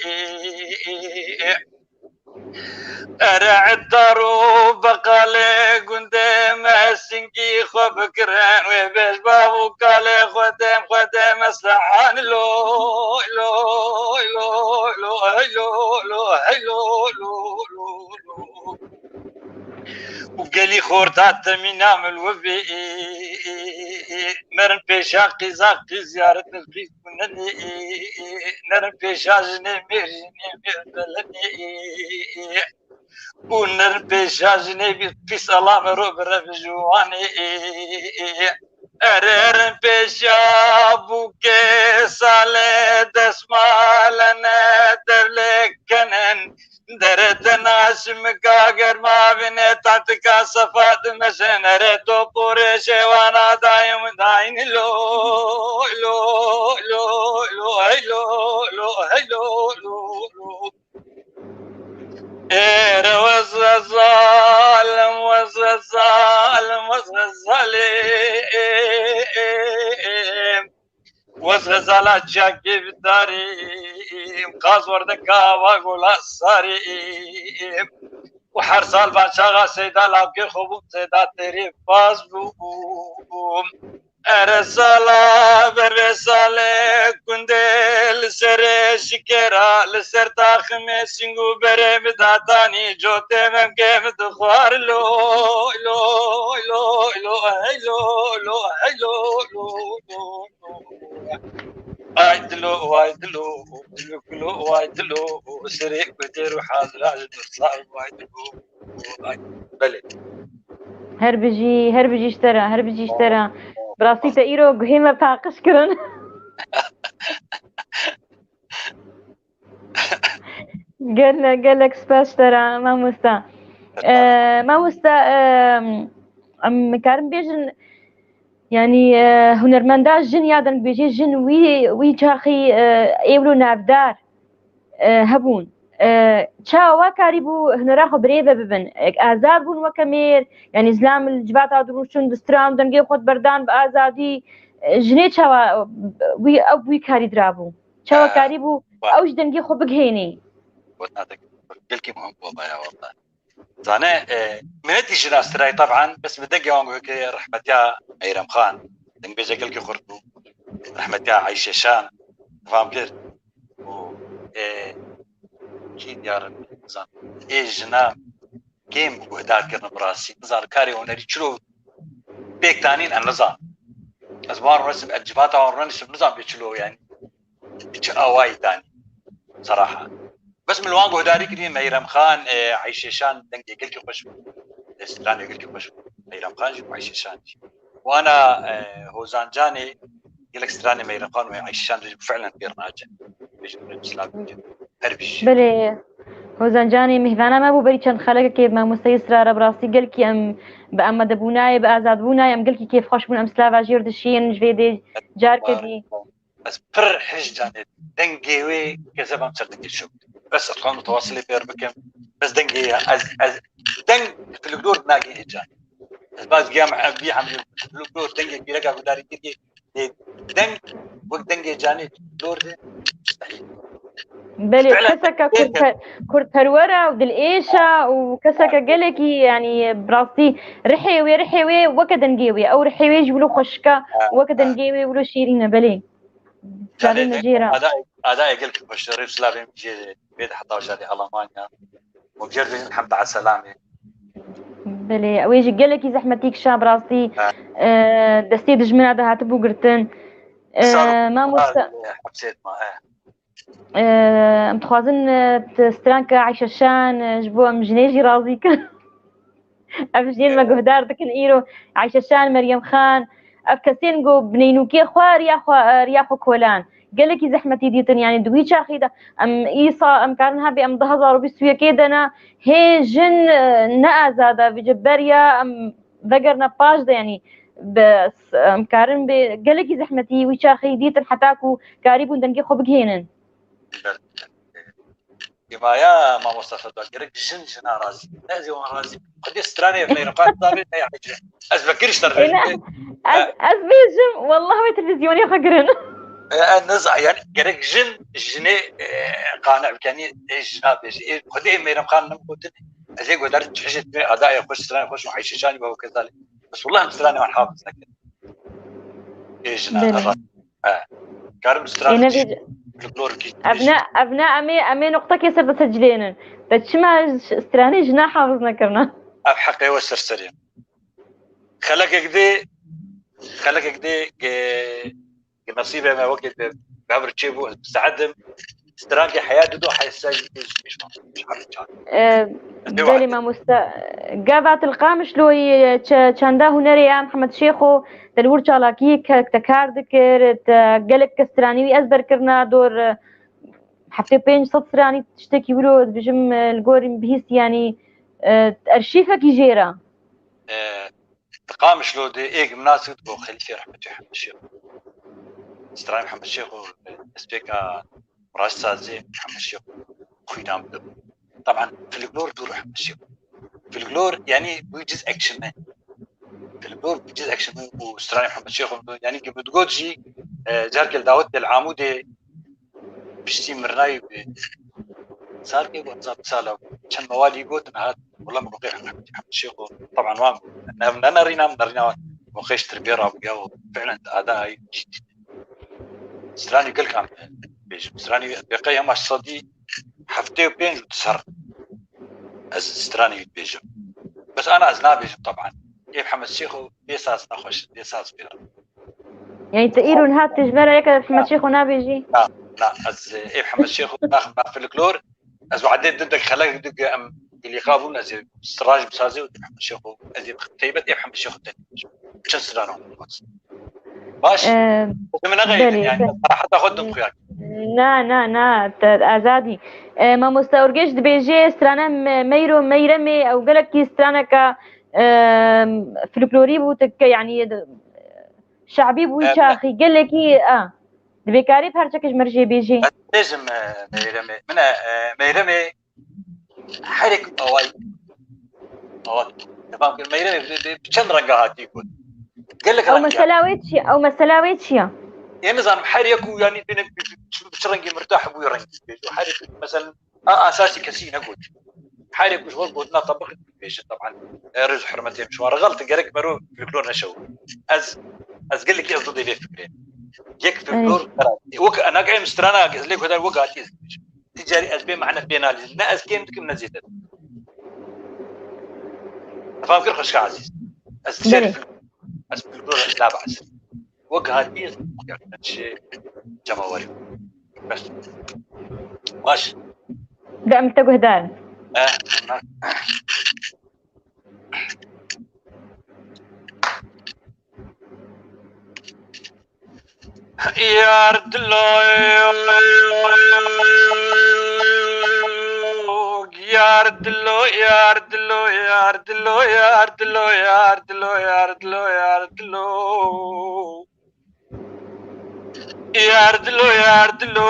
ارع الدارو بقالي قندم السنكي خبكران وبيش بابو كالي خدم اسلحان لو لو لو لو لو لو لو لو وقالي خورتات من نعمل وفي مرن پیشا قیزا قیز زیارت نزقیز کننی نرن پیشا جنه میر بلنی و نرن پیشا جنه بی سلام رو برف جوانی ارن پیشا بوکه ساله دسمالنه درلکنن درت ناسم کاگر ما بینه تاتکا صفات مشنره تو پوره شوانا دایم داین لو لو لو لو لو لو لو لو ایر وزر ظالم وزر ظالم وزر ظالم وزر زالات جاكي بالداريم قاز وردكا واقول الصاريم وحرصال بانشاغا سيدا لابكي خبوم سيدا تريم باز بوم ارسالا برسالة كندي لسر شكرا لسر تاخمي سنگو بري مداتاني جوتي ممكي مدخوار لو لو لو لو لو لو لو لو وايدلو وايدلو وايدلو وايدلو سريع كتير وحاضر على الصار وايدلو بلد هربجي اشترى براسي تايرو قهيمة بتاقش كرن قال لك سباس ترى ما مستا ام كارم بيجن يعني هنرمندا جن يادن بيجي جن وي جاخي ايولو نافدار هبون چاوا كاريبو هنراخو بريبه ببن ازاد بون وكمير يعني اسلام الجبات ادروشون دسترام دنگي خود بردان بازادي جني چاوا وي ابوي كاري درابو چاوا كاريبو اوج دنگي خو بگهيني وتاتك قلكي مهم والله يا والله زانه منتي جناستراي طبعا بس بدقي وانقول رحمتها ايرم خان دنگ بيجي قلكي خرطو رحمتها عايشه شان فاهم كيف كين يا رب زان جنا كيم وهدار كرنا براسي زار كاري ونري شلو بيك تانين النظام ازوار رسم الجبات ورنش النظام بيشلو يعني بيش اواي تاني صراحه بس من الوانقو هداري كريم ايرم خان عايشه شان دنگي قلكي خوش استراني قلكي خوش ايرم خان وعايشه شان وانا هوزان جاني قلك استراني ايرم خان وعايشه شان فعلا بيرناجه بيجي الاسلام هربش بلي هوزنجاني مهفانا ما بو بري چند خلق كيف ما مستيسرا ربراسي قلكي ام بأما دبوناي بأزاد بوناي ام قلكي كيف خوش بون ام سلافا جير دشين جفيدي جار كدي بس بر حج جاني دنگيوي كذا بام صرت الشوك بس ارقام متواصله بير بكم بس دنگي از دنگ في القدور ناقي اجاني بس جامع بي عمل القدور دنگي بيرجع قداري كدي دنگ وقت دنگي جاني دور ده مستحيل بلي كسكا كرترورة ودل ايشا وكسكا قالكي يعني براسي رحيوي وكدنجيوي او رحيوي جبلو خشكا وكدنجيوي ولو شيرين بلي سلافين مجيرا اداء قلت بشريف سلافين مجيرا بيد 11 المانيا وبجرد الحمد على السلامه بلي ويجي قالكي زحمتيك شاب راسي دستي دجمنا ده هاتبو قرتن ما مستا حبسيت ما متخوازن تسترانك عايشة شان جبوها مجنيجي رازيك أفجين ما قهدار دكن إيرو عايشة شان مريم خان أفكسين قو بنينوكي خوا رياخو كولان قالكي زحمتي ديتن يعني دوي شاخيدة أم إيصا أم كارنها بأم ضهزار وبسوية كيدنا هي جن نأزادة بجباريا أم ذكرنا باش ده يعني بس أم كارن قالكي زحمتي ويشاخي ديتن حتاكو كاريبون دنكي خو بجهينن يبا يا ما مصطفى قالك جن رازي لازم رازي قد استراني في رقات طابت اي حاجه ازبكرش ترى ازبيجم والله ما تلفزيون يا خقرن النزع يعني قالك جني قانع بكاني جناب خدي ميرم خان نموت زي قدرت تحشت اداء يخش استراني يخش وحيشاني وكذلك بس والله استراني وانا حافظ لكن جنا كارم استراني ابناء امي نقطه كيسر بسجلين تشما استراني جنا حافظنا كرنا حقي والسرسرين خلق كذي خلك كده نصيبه ما وقت بعمر تشيبو استعدم استرانجي حياة دو حيساج مش عارف دالي ما قابات القامش لو چنده هنري يا محمد شيخو دلور چالاکی تکار دکر قالك كستراني ازبر كرنا دور حتى 500 سراني تشتكي ولو بجم الجوري بهيس يعني ارشيفك يجيرا تقامش لو دي ايج مناسب بو خليفه رحمه محمد الشيخ استراني محمد الشيخ سبيكا راسا زي محمد الشيخ خوينا طبعا في الجلور دور محمد الشيخ في الجلور يعني بيجز اكشن مان في الجلور بيجز اكشن مان واستراني محمد الشيخ يعني قبل تقولجي جارك الدعوت العمودي بشتي مرناي صار كي واتساب سالو كان موالي قلت انا والله من رقيق محمد الشيخ طبعا وام انا رينا مخيش تربيه رابقه فعلا اداء استراني قال كان بيج استراني بقي ما صدي حفتي بين وتسر استراني بيج بس انا ازنابي طبعا كيف محمد الشيخ بيساس نخش بيساس بير يعني تقيرون هات تجبر هيك محمد الشيخ ونابيجي لا از ايه محمد الشيخ ناخذ في الكلور از وعديت ضدك خلاك دق ام اللي يخافون از سراج بسازي محمد الشيخ از طيبه ايه محمد الشيخ الثاني شو سرانو باش من غير يعني صراحه اخذهم خيار نا ازادي ما مستورجش دبيجي استرانا ميرو ميرمي او قالك استرانا ك فلكلوري بوتك يعني شعبي بويشاخي قال لك دبيكاري بهرجكش مرجي بيجي لازم ميرمي من ميرمي حرك اواي تمام ميرمي بشن رقاهات يقول قال لك او مسلاويتشي يعني نظام حريك يعني بشرنجي مرتاح ابوي رنجي حريك مثلا اساسي كسين اقول حريك وش غلط بدنا طبخ بيش طبعا رز حرمتين مشوار غلط قال لك مرو فلكلور نشو از قال لك ضد لي فكرين يك فلكلور وك انا قاعد مسترانا قال لك هذا الوقت تجاري اسبي معنا بيناليز ناس كيم تكم نزيد فاهم كيف خش عزيز از فلكلور لا باس وقها دي شيء جماوري بس واش دعم تقهدان يا ردلو يا ردلو يا ردلو يا ردلو يا ردلو يا ردلو يا ردلو يا ردلو يا ردلو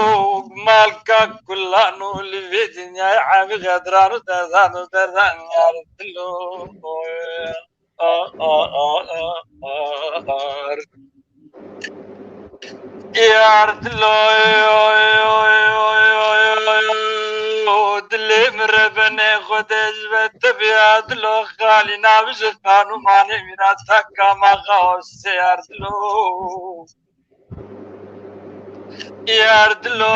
مالك كلانو لفيدين يا عامي غدرانو تزانو تزان يا ردلو يا ردلو دلي مربني خدش بتبيا دلو خالي نابش خانو ماني ميراتك ما غوش يا ردلو يا ردلو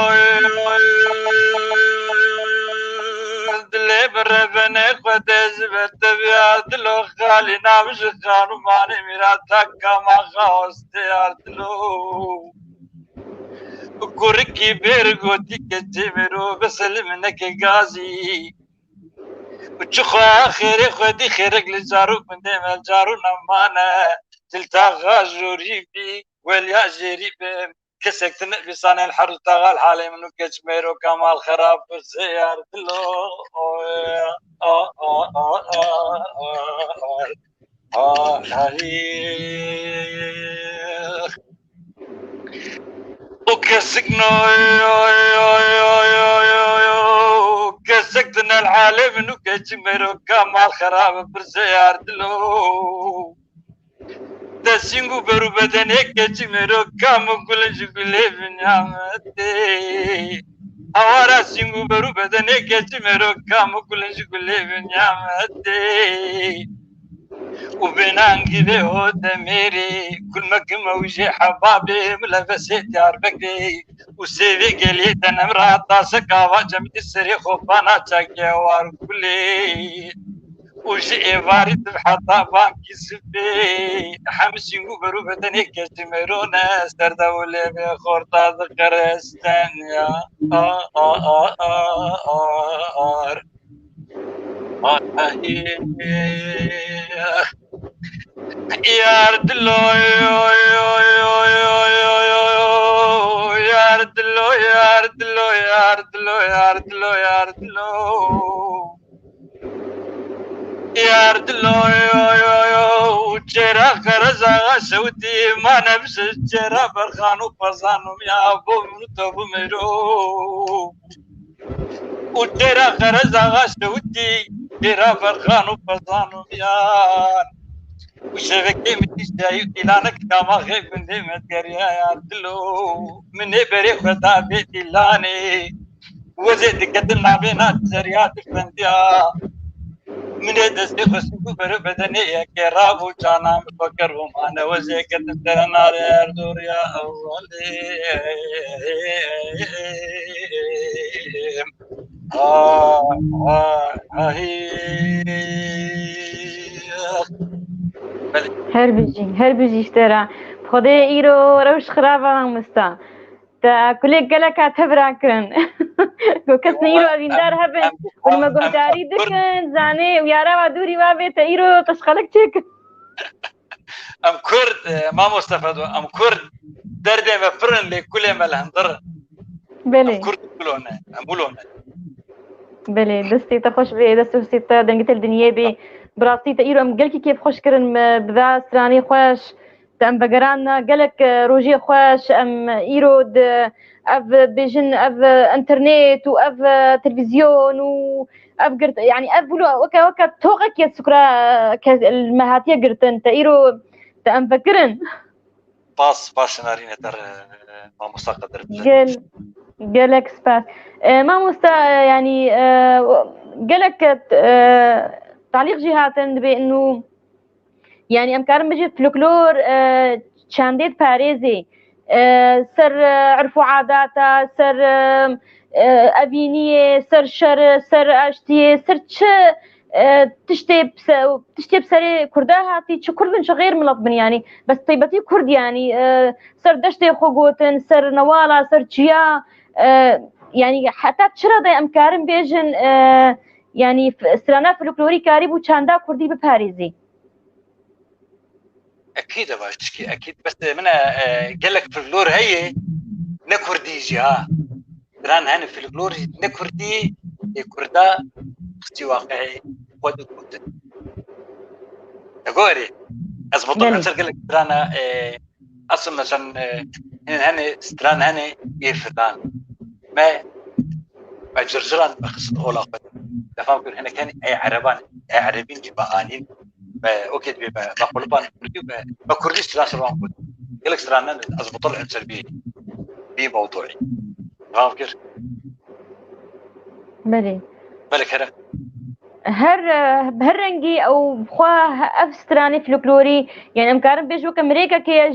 دلي مربني خدش بتبيا دلو خالي نابش خانو ماني ميراتك ما غوش يا ردلو كوركي بيرغو تكتمرو بسلمنك غازي وتشخو اخري خدي خيرك لجارو من ديم الجارو نمانا تلتا غاجوري بي وليا جيري كسكت بسان الحر تغال حالي منو كتميرو كمال خراب زيار دلو وكسكنا كسكتنا العالم وكجمرو كمال خراب برزيار دلو دسينغو برو بدني كجمرو كم كل جبلي بنيامتي اوارا سينغو برو بدني كجمرو كم كل جبلي بنيامتي وبنان كذا هو دميري كل ما كما وجه حبابي ملبسيت يا ربكي وسيدي قالي انا مرات سكاوا جمد السري خوفانا تاكي وار كلي وش إبارد حتى بام كسبي حمسي وبرو بدني كسمرونا سردا ولا بخورتا ذكرستان يا آه آه آه آه آه يا ردلو يا ردلو يا ردلو يا ردلو يا ردلو يا ردلو يا ردلو يو جرا خرزا سوتي ما نفس جرا برخانو فزانو يا بو مرتو بمرو وجرا خرزا سوتي جرا برخانو فزانو يا وشبكي متشتاي إلانك كما غيب من ديمت قريا يا ردلو من بري خدا بيتي لاني وزيد قدنا بينات زريات فنديا من دستي خسكو بر بدني يا كراب وجانا مفكر وما وزي قد ترنا يردور يا أولي هربجي اشترى بخدي ايرو روش خرابة مستا تا كلك قالك اعتبركن وكسن ايرو ابيندار هبن ولما قمتاري دكن زاني ويارا ودوري وابي تا ايرو تشخلك تشك ام كرد ما مستفاد ام كرد درد ما فرن لكل ما الهندر بلي كرد كلونه امولونه بلي دستي تخش بي دستي دنگت الدنيا بي براسي تا ايرو ام قالكي كيف خوش كرن بذا سراني خوش ام بقرانا قالك روجي خوش ام ايرود اف بيجن اف انترنت واف تلفزيون واف قرت يعني اف وكا توقك يا سكرا المهاتيه قرتن تايرو ام فكرن باس نارين در ما مستقدر قالك سباس ما مستا يعني قالك تعليق جهاتن بانه يعني ام كارم بجي فلكلور شانديت باريزي سر عرفوا عاداتا سر ابينيه سر شر سر اشتي سر تشتي بسري كردها تي كردن غير ملطبن يعني بس طيبتي كرد يعني سر دشتي خوغوتن سر نوالا سر تشيا يعني حتى تشرد ام كارم بيجن يعني سرانا فلكلوري كاريبو شاندا كردي بباريزي اكيد باشكي اكيد بس من قال لك فلكلور هي نكرديجي ها دران هن فلكلور نكردي كردا اختي واقعي قد كنت اقولي اضبط العنصر قال لك دران اصلا مثلا هن دران هن يفدان ما اجرجران بخص اولاقه تفهم هنا كان اي عربين جبانين اوكي بقلبان بكرديش ثلاث روان قلت قال لك سرانا اضبط العنصر بموضوعي فاهم كيف بلي بالك بهرنجي او بخوا افستراني فلكلوري يعني امكارم بيجو كامريكا كي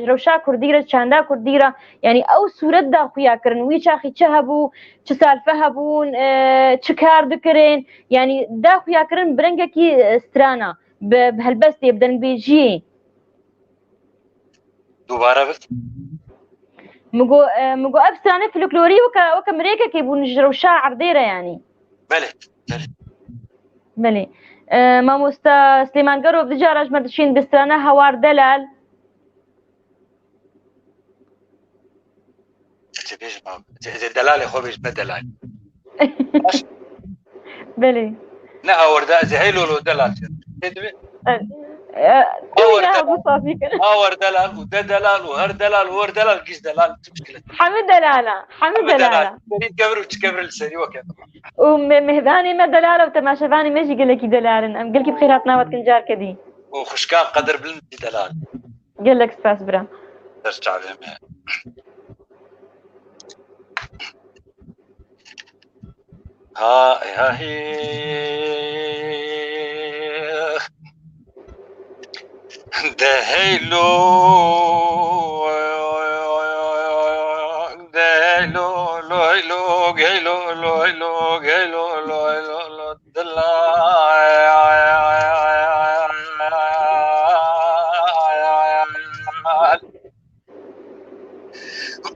روشا كرديره چاندا كرديره يعني او صورت دا خويا كرن ويچا خي چهبو چسالفهبون چكار دكرين يعني دا خويا كرن برنجا كي استرانا بهالبس يبدن بيجي دوباره بس مگو افستراني فلكلوري وكامريكا كي بون روشا عرديره يعني بله ما مستا سليمان قرب دجاج مدشين بستانه هوار دلال تبيش ما دلال يا خويش بدلال بله لا هوار ده زي هيلو دلال هوار دلال وده دلال وهر دلال وهر دلال قيس دلال مشكلة حمد دلالة تكبر وتكبر السري وكذا ومهذاني ما دلالة وتماشفاني ما يجي قال لك دلال ام قال لك بخيرات ناوت كنجار كدي وخشكان قدر بلنتي دلال قال لك سباس برا ترجع بهم ها هي ده هيلو هيلو دلال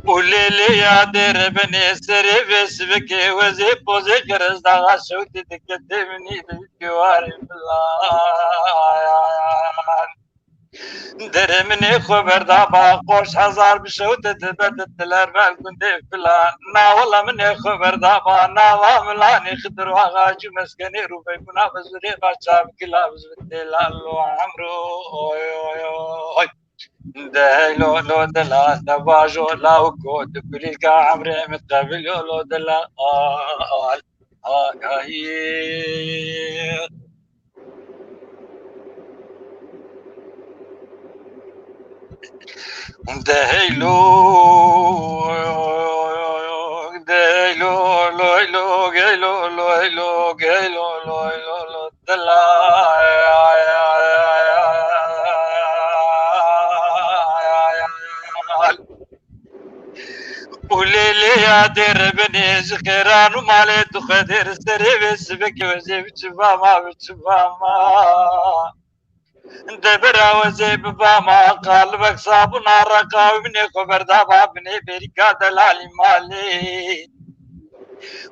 وليلي يا دير بني سري بس بكي وزي بوزي جرز دغا شوتي تكتمني بالجواري بالله درمني خبر دابا قوش هزار بشوت تبدت الاربال كنت فلا نا والله مني خبر دابا نا واملاني خدر واغاجي مسكني روبي كنا بزري غاشاب كلا بزبتي لالو عمرو اوي اوي اوي دهلو لو دلا دباجو لا وكود كل كا عمري متقبل لو دلا دهيلو دهيلو لويلو جيلو لويلو جيلو لويلو دلا وليلي يا دير بني زخيران ومالي تخدر سري بس بك وزي بتشفاما بتشفاما دبرا وزي بباما قلبك صابنا رقاوي مني خبر دابا بني بريكا دلالي مالي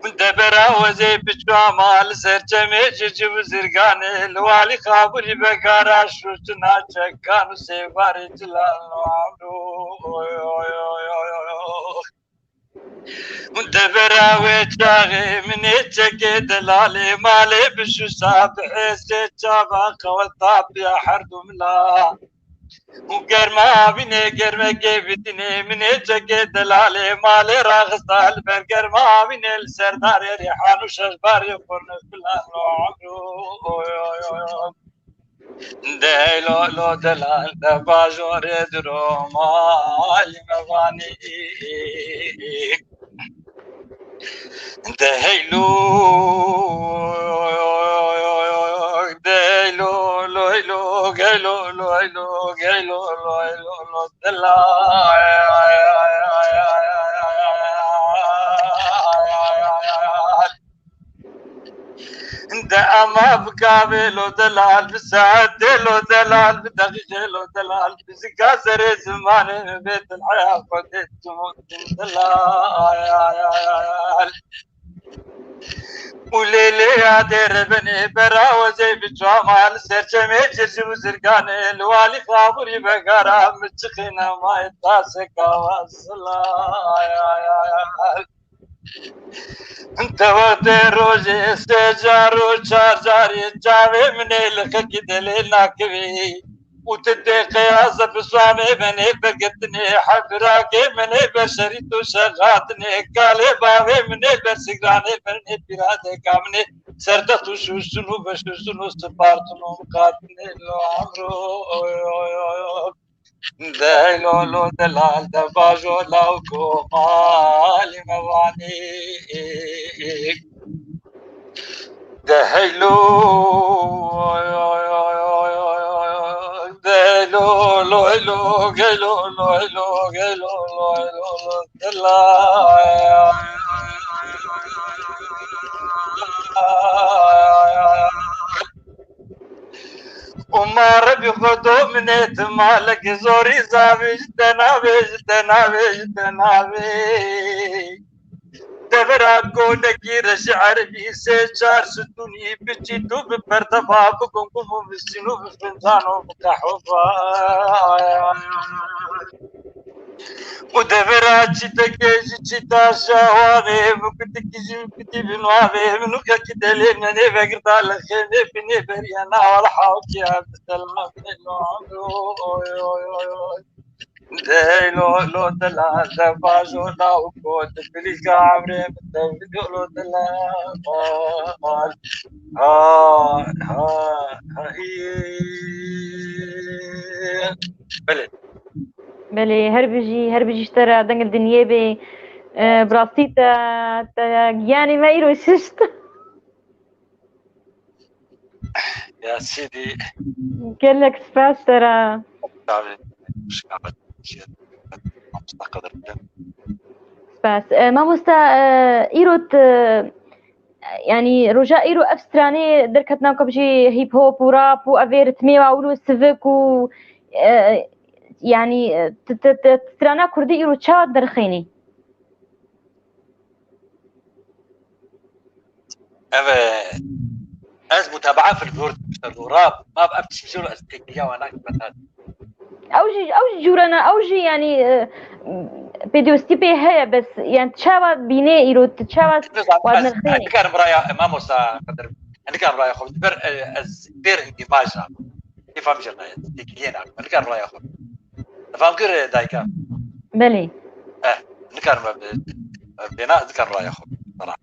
دبرا وزي بشواما لسرچمي جيجي وزرقاني الوالي خابري بكارا شوشنا چكانو سيباري جلالو عمرو دبرا وجاغي مني جاكي دلالي مالي بشو سابحي سيجابا قولطاب يا حردو ملا وقرما بني قرما كيفتني مني جاكي دلالي مالي راغستا البر قرما بني السردار ريحان وشجبار يقرن فلانو عمرو ديلو لو دلال دباجور يدرو مالي مغاني دهيلو دهيلو لويلو جيلو لويلو جيلو لويلو دلا انت اما بكابلو دلال بساعد لو دلال بدقيقه لو دلال بزكاسر زمان بيت الحياه قدت تموت دلال وليلي يا دير بني برا وزي بجوامال سرچمي جرجي وزرقاني الوالي خابري بقارا متشخينا ما يتاسك واصلا انت وقت روجي استجارو شارجاري جاوي مني لخك دليلنا كبي وتدي قياس بصوامي مني بقتني حفراكي مني بشريتو شغاتني قالي باوي مني برسقراني مني برادي كامني سردتو شوشنو بشوشنو سبارتنو مقاتني لو عمرو دايلو لو دلال دباجو لاوكو مالي مواني دهيلو دهيلو لويلو جيلو لويلو جيلو لويلو دلال وما ربي خدو منيت مالك زوري زابي جتنابي دبرا قولك رشعر بي سيجار ستوني بجيتو ببرتفا بكم بسنو بفنزانو بكحوفا ودبرا جتكيج جتا شاواني بكتكيج بنواني منوكا كدلين مني بقرطا لخيني بني بريانا والحاوكي عبد السلام ديلو لو دلال دباجو لا وكود بليكا عمري متفيدو لو دلال بلي بلي هربجي اشترى دنگ الدنيا بي براسيتا يعني ما يرو ششت يا سيدي قال لك سباس ترى سباس ما مستا ايروت يعني رجاء ايرو افستراني دركتنا كبجي هيب هوب وراب وافير تميوا ولو سيفيك و يعني ترانا كردي إيرو تشاوت درخيني از متابعه في الفورد راب ما بقى بتشيل الاسبيكيه وانا كنت اوجي جورانا اوجي يعني بيدوستيبي هي بس يعني تشاوى بيني ايرو تشاوى وادنا الخيني كان برايا ما موسى قدر انا كان رايا خو بر از بير اندماجنا كيف فهم جرنا تكيينا انا كان رايا خو فهم كر دايكا بلي انا كان بناء كان رايا خو صراحه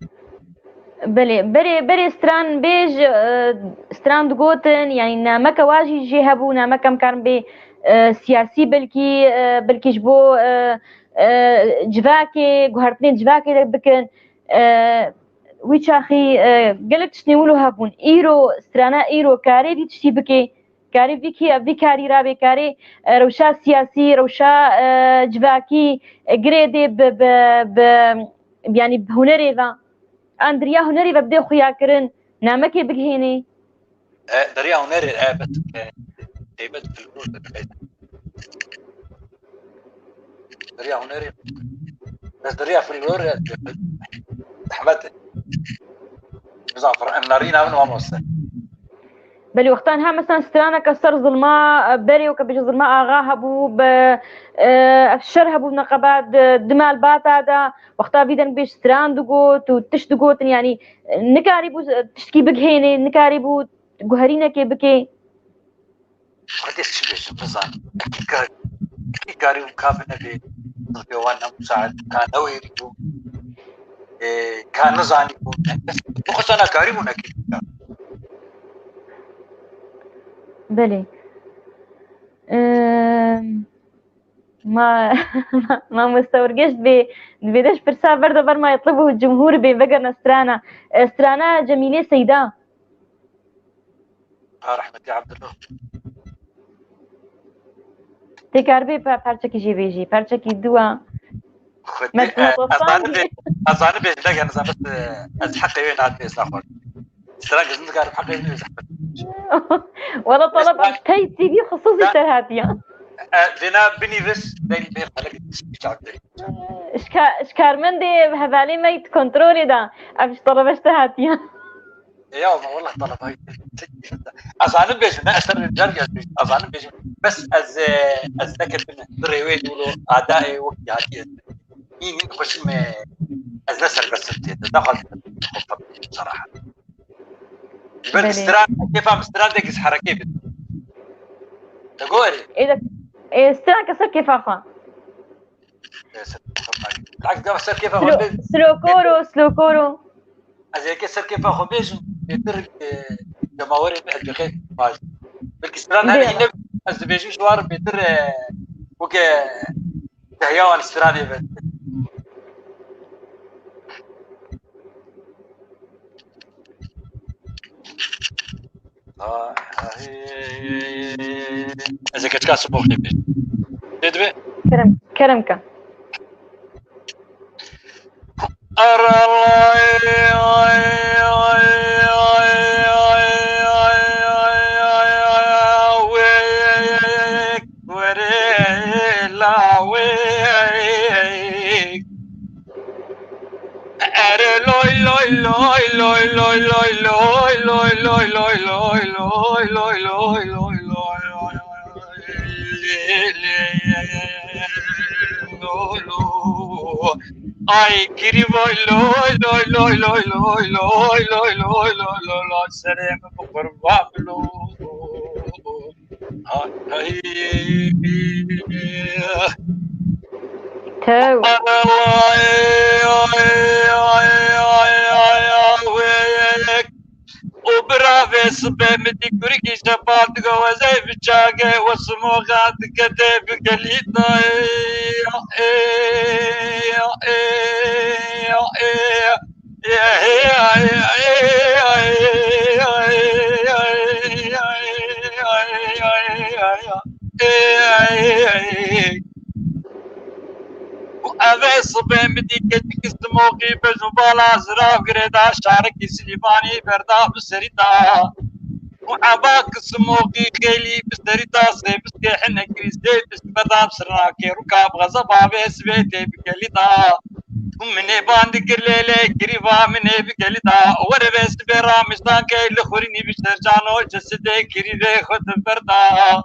بلي بري ستران بيج ستران دغوتن يعني نامك واجي جهبو نامك كان بي سياسي بلكي جبو جواكي جهرتني جواكي بكن ويشاخي قلت شنولو هابون ايرو سترانا ايرو كاري دي تشي بكي كاري في كاري رابي كاري روشا سياسي روشا جواكي جريدي ب يعني بهنري ذا اندريا هنري ببدي خويا كرن نامكي بكهيني دريا هنري بس تيبت في الكروز دريا هنري بس دريا في الكروز حمد بزعفر النارين من واموس بلي وقتانها مثلا سترانا كسر ظلماء بري وكبيج ظلماء غاهبوا بشرهبوا نقبات دماء الباتا دا وقتها بيدن بيش ستران دقوت وتش دقوت يعني نكاريبو تشكي بكهيني نكاريبو جوهرينا كي بكي قديش تشبيش نظام كاري وكافنا في وانا مساعد كان نويري كان نظامي بس بخصنا كاري ونكيد بلي ما مستورجش بداش برسا برضه بر ما يطلبه الجمهور ببقرنا سترانا جميلة سيدة رحمتي عبد الله تكاربي بارچكي جي بيجي بارچكي دوا أظن بيجي أنا زعمت أزحق وين عاد بيسافر سترانا جزء قارب حقي وين زحمت ولا طلب تي تي في خصوصي تهاتيا لنا بني بس بين خلك اشكار من دي هذالي ما يتكنترولي دا ابش طلبش تهاتيا يا والله طلب هاي أظن بيجي ما أثر الجرجة أظن بيجي بس از ذكر بالريوي دولو أعدائي وقت هاتي مين خش ما از نسر بس دخل صراحة بالستران كيف عم ستران دقيس حركة بد تقولي إيه ستران كسر كيف أخوان العكس ده سر كيف أخوان سلو كورو أزي كسر كيف أخوان بيجو يتر جماوري بخير ماج بالستران هذا هنا از بيجو شوار بيتر وك تهيان ستران يبد إذا كنت كاسب مخني بيش تدبي كرمك أرى Ay, kiriboy loy loy loy loy loy loy loy loy loy loy loy serem kurbablo ay تو وبرافيس بمدي كوريكي شباب جوازي بتشاقي وسموغات كتب قليطة وأبيس بمدي كتك سموغي بجنبالا زراف قريدا شاركي سليماني بردا بسريدا وعباك سموقي خيلي بستري تاسي بسكي حنا كريستي بستبدا بسراكي ركاب غزبا بس بيتي بكاليدا من باند كرليلي كريبا من بكاليدا ورا بس برا مشتاق لخوريني بشرجانو جسدي كريبي خد بردا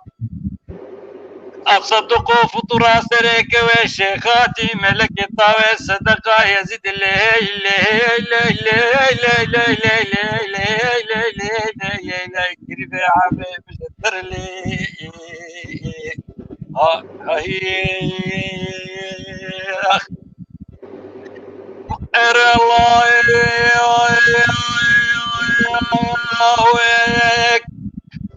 أصدقوا فطرة سريك وشيخاتي ملك الطاوي صدقة يزيد اللي كريم عمي مجدر لي هي الله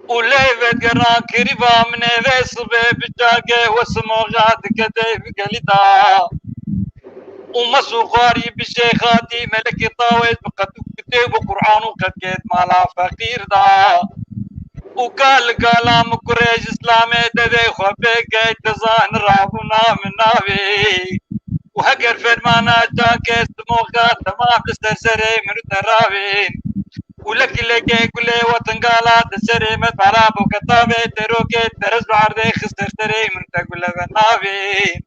وليفت قرا كريبا من فيس بجاكي وسموغات كدي بقليدا ومسوقاري بالشيخاتي ملك طاويس بقدو كتاب وقرآن وقد مالا فقير دا وقال قالام كريج اسلامي ددي خبيك تزان رابنا من نابي وهقر فرمانا جاكي سموغات تمام تسترسري من ترابين ولك لك كل وطن قالات السري متعراب وكتابة تروكي ترز بعرضي خستر تري من تقول بنابي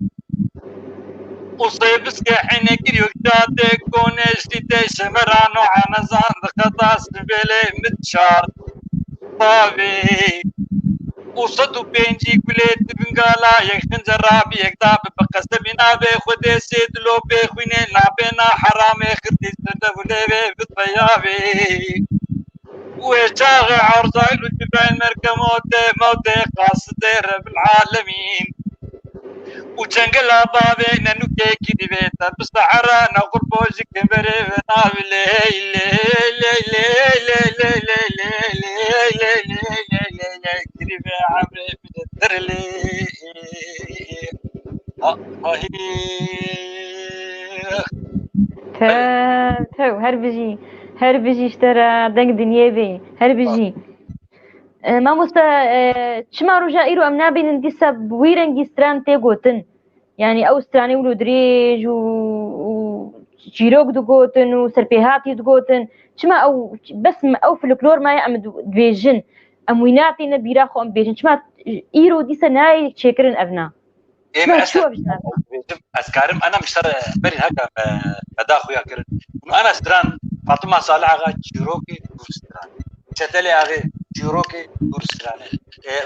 وصيب سكحيني كريوك جاتك كونيش تيتي شمرانو عنزان دخطاس بيلي متشار طابي وصدو بينجي كليت بنقالا يخن جرابي يكتاب بقصد بنابي خدي سيد لو بيخويني لابينا حرامي خرتي سدولي بطيابي وشاغي عرضي الجبال مركة موتي قاصدي رب العالمين وشنقلها بابي نانو كيكي دي بيتا بستعرى نقول بوجك كمبري بنابي لي كريبي عمري بدتر لي تو هربجي اشترى دنگ دنيا بي هربجي ما مستا چما رجا ايرو امنا بين ديسا بويرنگي ستران تيغوتن يعني او ستراني ولو دريج و جيروك دغوتن و سربيهاتي دغوتن چما او بس او فلكلور ما ام دبيجن ام ويناتي نبيرا خو ام بيجن چما ايرو ديسا ناي تشكرن ابنا اسكارم انا مشتري بري هكا بدا خويا كرن انا ستران فاطمه صالح اغا جيروكي دورستران شتلي اغي جيروكي دورستران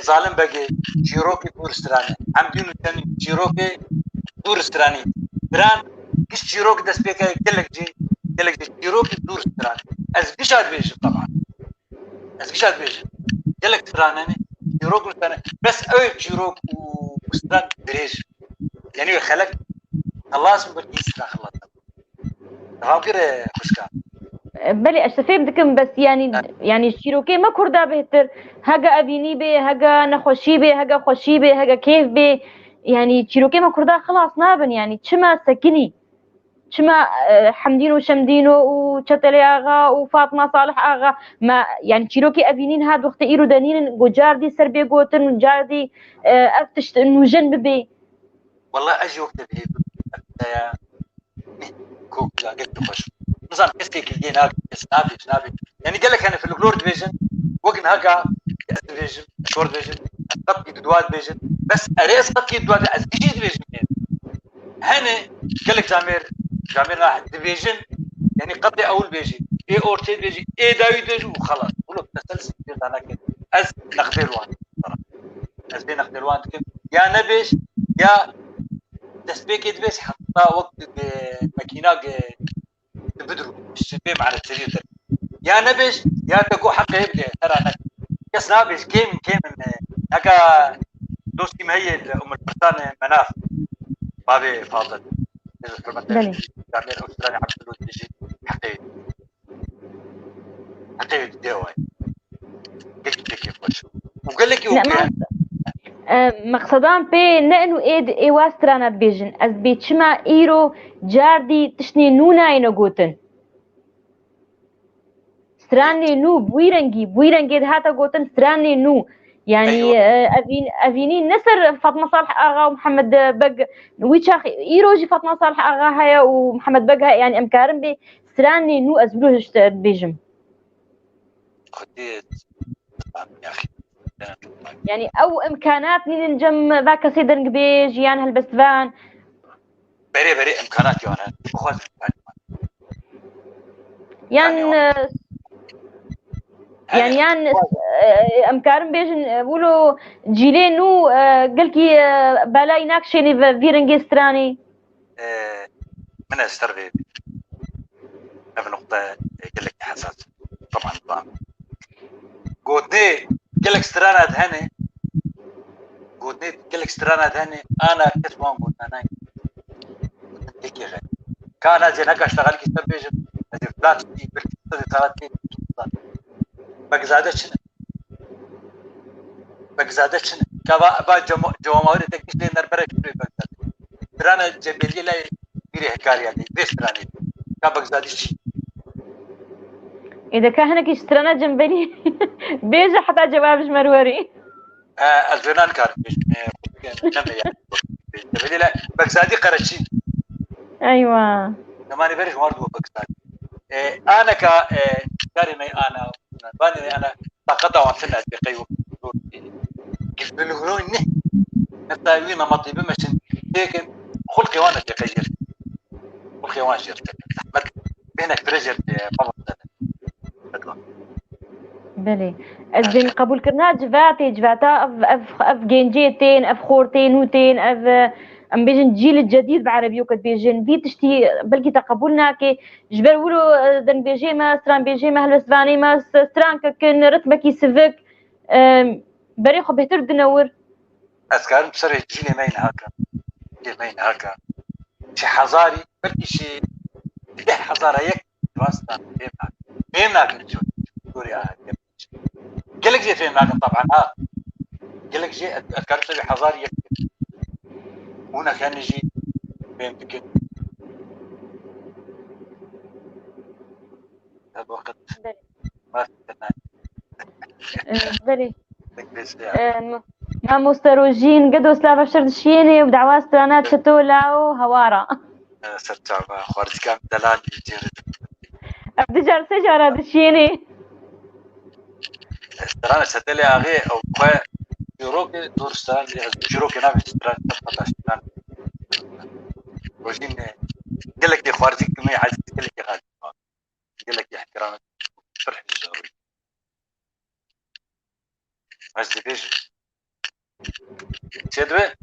ظالم بقي جيروكي دورستران عمدين تاني جيروكي دورستراني دران كش جيروك دس بيك قالك جي جيروكي دورستران از بيشاد بيش طبعا از بيشاد بيش قالك ترانني جيروك بس اوي جيروك وستران دريج يعني خلق خلاص بدي يسرع خلاص فاكر خشكا بلي اشتفيب دكم بس يعني شيروكي ما كردا بهتر هجا ابيني به هجا نخوشي به هجا خوشي به هجا كيف به يعني شيروكي ما كردا خلاص نابن يعني شما سكني شما حمدين وشمدين وشتلي اغا وفاطمه صالح اغا ما يعني شيروكي ابينين هاد وقت ايرو دانين وجاردي سربي غوتن جاردي افتش انه جنب بي والله اجي وقت بهي يا كوك لا قلت خوش نظام كسكيك الجينات سنابي يعني قال لك انا في الجلور ديفيجن وقن هكا ديفيجن شور ديفيجن قطي دواد ديفيجن بس اريس قطي دواد ازكي ديفيجن هنا قال لك جامير راح ديفيجن يعني قطي اول بيجي اي اورتي بيجي اي داوي بيجي وخلاص ولو تسلسل انا كده از نقدر وان از بين نقدر وان يا نبيش يا تسبيك بس حتى وقت ماكينه بدرو الشباب على السرير يا نبش يا تقو حق يبدا ترى انا كاس نابش كيم هكا دوستي مهي ام البرتان مناف بابي فاضل بلي تعمل استرالي عبد الود يجي حقيقي دواي كيف وش وقال لك اوكي مقصدان بي نانو اي واسترانا بيجن از بيتشما ايرو جاردي تشني نونا ينغوتن ستراني نو بويرنجي هاتا غوتن ستراني نو يعني أيوة. افيني نسر فاطمه صالح اغا ومحمد بق ويتشاخ ايروجي فاطمه صالح اغا هيا ومحمد بق يعني امكارم بي ستراني نو ازبلوه بيجم خديت يا اخي يعني او امكانات ننجم ذاك سيدر قبيج يعني هالبستفان بري امكانات يوانا بخوز يعني امكارم بيجن بولو جيلينو قلكي بلاي ناكشيني فيرنجستراني من استربي في نقطة قال لك حساس طبعا قودني قال لك استرانا دهني قودني قال لك استرانا دهني انا كتبان قلت انا هيك غير كان اجي نقا اشتغل كي تبيج اجي فلات في بالكتاب ثلاث بقزادتش كبا با جواموري تكش لي نربره في بقزاد ترانا جبلي لا يري حكايه دي بيستراني كبقزادتش اذا كان هناك يشترنا جنبني بيجا حتى جواب مروري الفنان كان يعني جبلي لا بقزادي قرشين ايوه زماني بريش واردو بقزادي انا كاريني انا باني انا طاقة وانسنا بقيو كيف بالغرون نه نتاوي نمطي بمشن لكن خلقي وانا بقير خلقي وانا شركة احمد بينك بريجر بابا بلي الزين قبول كرنا جفاتا اف جينجيتين اف خورتين وتين اف ام بيجن الجيل الجديد بعربي وكت بيجن بي تشتي بلكي تقبلنا كي جبر ولو دن بيجي ما ستران بيجي ما هلسفاني ما ستران كن رتبك يسفك بري خو بهتر دنور اسكار بصري جيلي مين هكا شي حزاري بلكي شي ده حزارة يك واسطة فهمناك سوري قالك جي فهمناك طبعا قالك جي اسكار بصري حزاري يك هنا كان يجي فهمتك هذا الوقت ما بلي ما مستروجين قدو سلافا شردشيني ودعوا سترانات شتولا وهوارا سرتابا خارج كام دلال يجرد ابدي جار سجارة دشيني استران ستلي اغي او كوا يروكي دور استران يروكي نام استران تفضل استران روجين قال لك يا خارجي كمية عايز قال لك يا غالي قال لك يا احترامك فرح الجوي عايز تبيش سيدوي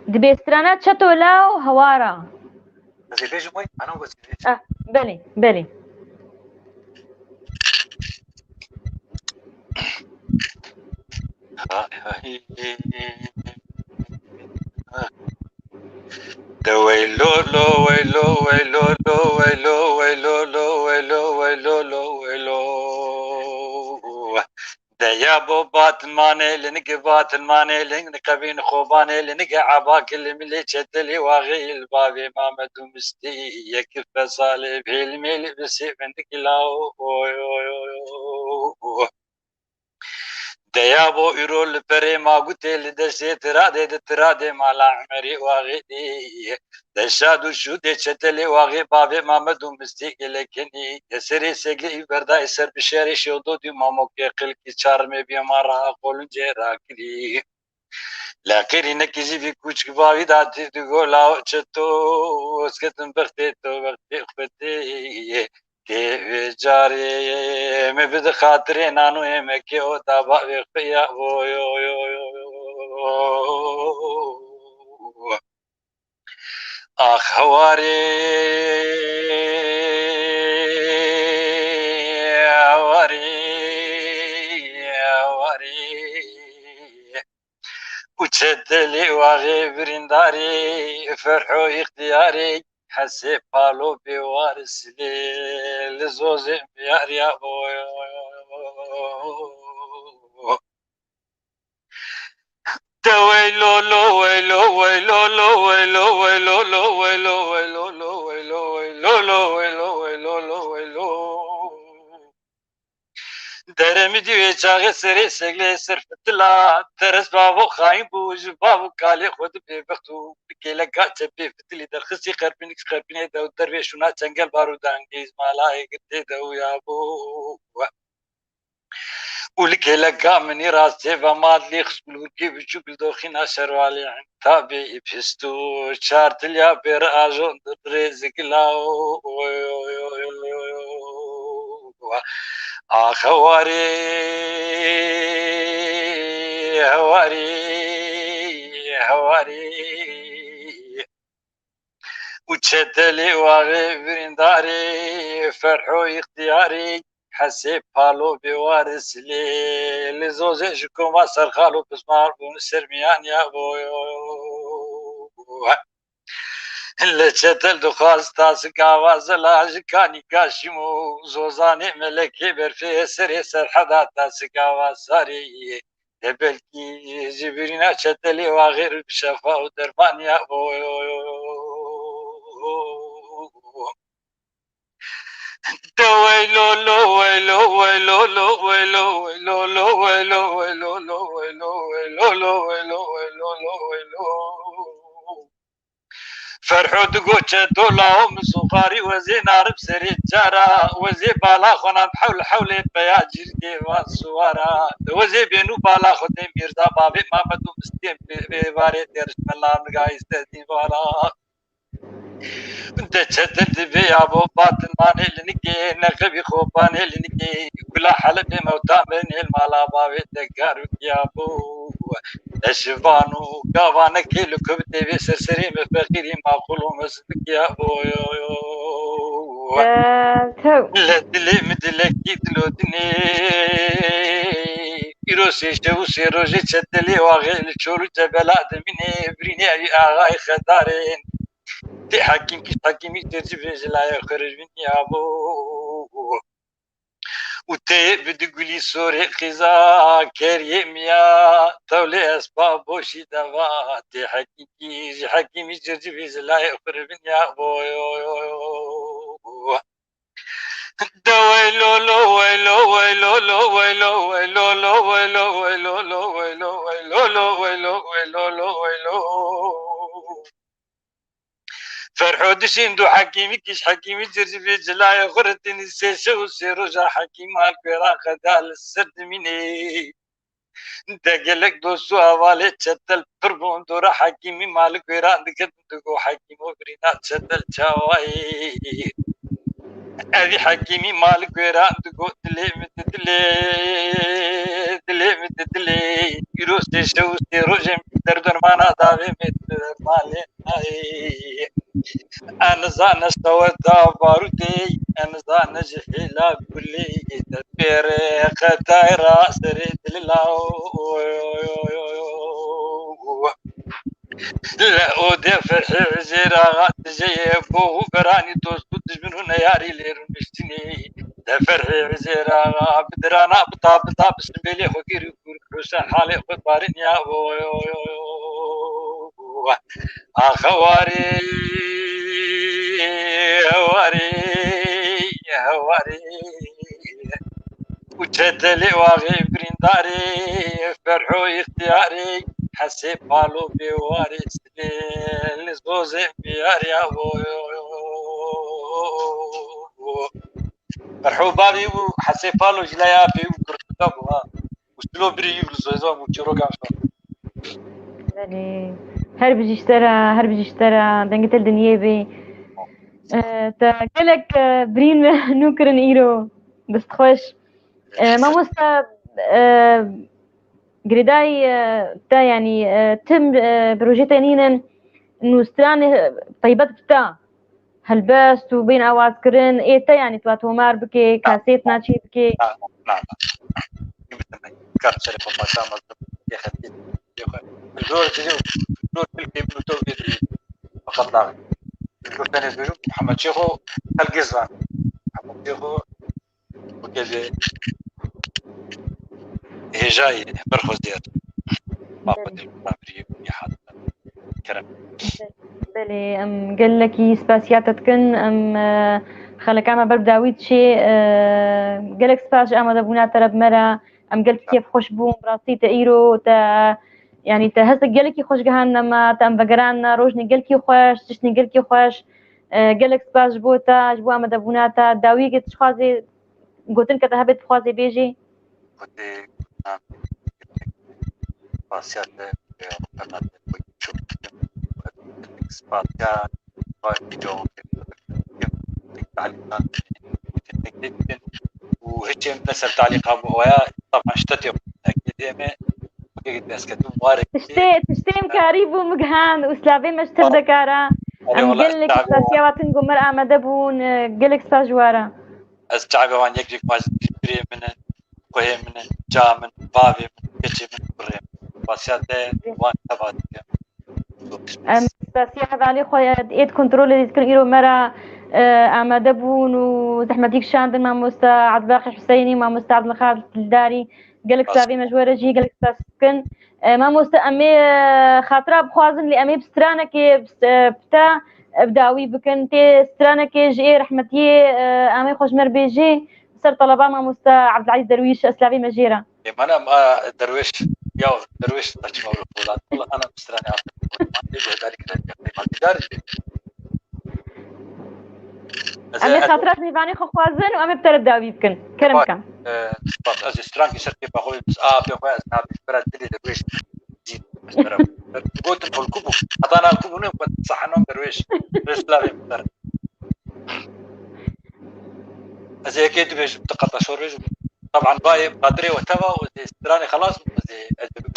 دبي استرانات شتولا وهوارا بس يبيش موي انا بس يبيش بلي ويلو لو ويلو ويلو لو ويلو ويلو لو ويلو ويلو لو ويلو ديا بو باتماني لنك باتماني لنك قبين خوباني لنك عباك اللي ملي تشتلي واغي البابي مامد ومستي يكف صالب هيلمي بسيف عندك لاو ديابو إيرول بري ما قلت لدشي ترادي ما العمري واغيدي دشادو شو دي شتلي واغي بابي ما مدو مستيق لكني يسري سيقلي بردا يسر بشاري شودو دي مامو كيقل كي چارمي بيمارا قول جيراكلي لكن نكيزي في كوچ بابي داتي تقولا چتو اسكتن بختي اختي كيف جاري ما بد خاطري نانو يمكي او دابا بخيا اخ هواري وتشدلي واغي برنداري فرحو اختياري حسي بالو بوارس لي لزوزي بيار يا ويلو لو ويلو ويلو لو ويلو ويلو لو ويلو ويلو لو ويلو ويلو لو ويلو ويلو لو ويلو درم دیوی چاغ سری سگلی صرف تلا ترس بابو خاين بوج بابو کالی خود به بختو کلا گاچ به فتلی در خسی قربینکس قربینه دو درویشونا چنگل بارو دانگیز مالای گته دو یا بو ولكي لقى مني راسي فماد لي خسبل ولكي بشكل دوخين شروالي عن تابي بهستو شارت اليا براجون دريزك لاو خواري هواري وتشدلي واغي داري فرحو اختياري حسيب بالو بوارس لي لزوجكم اثر خالو بسمار بون سرميان يا بويو اللي تشتل دخاز تاسك آواز لاجكاني كاشمو زوزاني ملكي برفي سري سر حدا تاسك آواز ساري تبلكي جبرينا تشتلي وغير بشفا ودربان يا بويو ويلو لو ويلو ويلو لو ويلو ويلو لو ويلو ويلو لو ويلو ويلو لو ويلو ويلو ويلو فرحو دقوش دولهم صغاري وزي نار بسري جارا وزي بالا خونا بحول حولي بياجر ديوان سوارا وزي بينو بالا خدي ميرزا بابي ما بدو مستيم بباري ترش ملان قايس تدين بالا انت تشدد بي ابو باطن ماني لنكي نغبي خوباني لنكي كل حلب موتا من المالا بابي تقارك يا ابو اشفانو قافانا كيلو كبتي بي سرسري مفاقيري ما قولوا مسلك يا ابو لا دلي مدلكي دلو دني يروسي شوسي روجي تشدلي واغي الشورو جبل ادميني بريني اغاي خدارين حكيم كي حكيمي ترجف لا يخرج مني ابو وتي بدقولي سوري خزا كريم يا تولي اسباب وشي دوا تي حكيمي ترجف لا يخرج مني ابو ويلو لو ويلو ويلو لو ويلو ويلو لو ويلو ويلو لو ويلو ويلو لو ويلو ويلو لو ويلو فرحو دشين دو حكيمي كيش حكيمي جرجبي جلاي غرتني سيشو سيروجا حكيم الكرا خدال السرد مني انت قالك دوسو اوالي تشتل بربون دورا حكيمي مالك ويران دكت دقو حكيمو برينا تشتل جاواي ادي حكيمي مالك ويران دقو دلي متدلي يروس سيشو سيروجا دردن مانا داوي مالي أنا زان استوت باروتي أنا زان جحيلا كلي تدبير خطايرا سريد لله لا أودي فرحي عزيرا غات جيب وبراني توستو تجبنون ياري ليرو مشتني فرحي عزيرا غا بدرانا بطا بسنبيلي خوكيري كور حسين حالي خد بارين يا أخواري هواري وتشدلي واغي برينداري فرحو اختياري حسيب بالو بواري سليل زوزي بياري فرحو بابي وحسيب بالو جلايا بي وكرتبوا وسلو بري بلزوزو وچرو قامشو هربجي اشترى دنجت الدنيا بي تاكلك برين نوكرن ايرو بس خوش ما مستا قريداي تا يعني تم بروجي تانينا انه ستراني طيبات بتا هلبست وبين اواز كرن ايه تا يعني تواتو مار بكي كاسيت ناتشي بكي نعم كارت شريف ما شاء الله يا خديت الدور تجيب الدور تلقي بلوتو بيدي فقط لا الدور ثاني بيجو محمد شيخو القزان محمد شيخو وكذا هي جاي برخوز ديال بابا ديال البرامري يا حد كرم بلي قال لك سباسياتتكن خلك اما برب داويد شي قال لك سباش اما دبونا ترب مرا قال كيف خوش بو براسي تايرو تا يعني تهز قال لك خوش جهنم تا بقران روجني قال كي خوش تشني قال كي خوش قال لك سباش بوتا جبو اما دبونا تا داوي قلت خوازي قلت لك ذهبت خوازي بيجي كنت باسيات وقناة شوف سباسيات فيديو تعليقات جدا وهيك نسب تعليق ويا طبعا اشتتي اكيد قد اسكت مبارك تشتیم کاری بوو مگهان و سلاوی مشتر دەکارە ئەم گەلێک ساسیاواتن گۆمەر ئامادە بوون گەلێک سا جوارە از تعبه وان يكلك ما بري من قوي من جا من بابي من كتشي من بري باسيات وان تبات ئەم ساسیا هەڤالی خۆیان ئێت کۆنترۆلی دیتکرد ئیرۆ مەرە ئامادە بوون و زەحمەتی کشاندن مامۆستا عەبدوڵباقی حوسەینی مامۆستا عەبدولخالق دلداری گەلێک سلاوی مەژوەرەجی گەلێک ساس بکەن مامۆستا ئەمێ خاترا بخوازن لێ ئەمێ سترانێکێ پتە بداوی بکەن تێ سترانێکێ ژێ ڕەحمەتیێ ئامێ خۆشمەر بێژێ سەر طەلەبا مامۆستا عەبدولعەزیز دەرویش ئەسلاوی مەژێرە انا درويش يا درويش تشمل البطولات والله انا مستراني اعرف ذلك ئەمێ خاترات میوانی خۆ خوازن و ئەمێ بتەرە داوی بکەن کەرم بکەن از سترانكي شركي باخوي بس في خويا اصحابي برات دلي درويش زيد قلت الكوبو اعطانا الكوبو نبقى صحنهم درويش بس لا يقدر زي كده بيش بتقطع شورج طبعا باي قادري وتبا وستراني خلاص زي اجنبي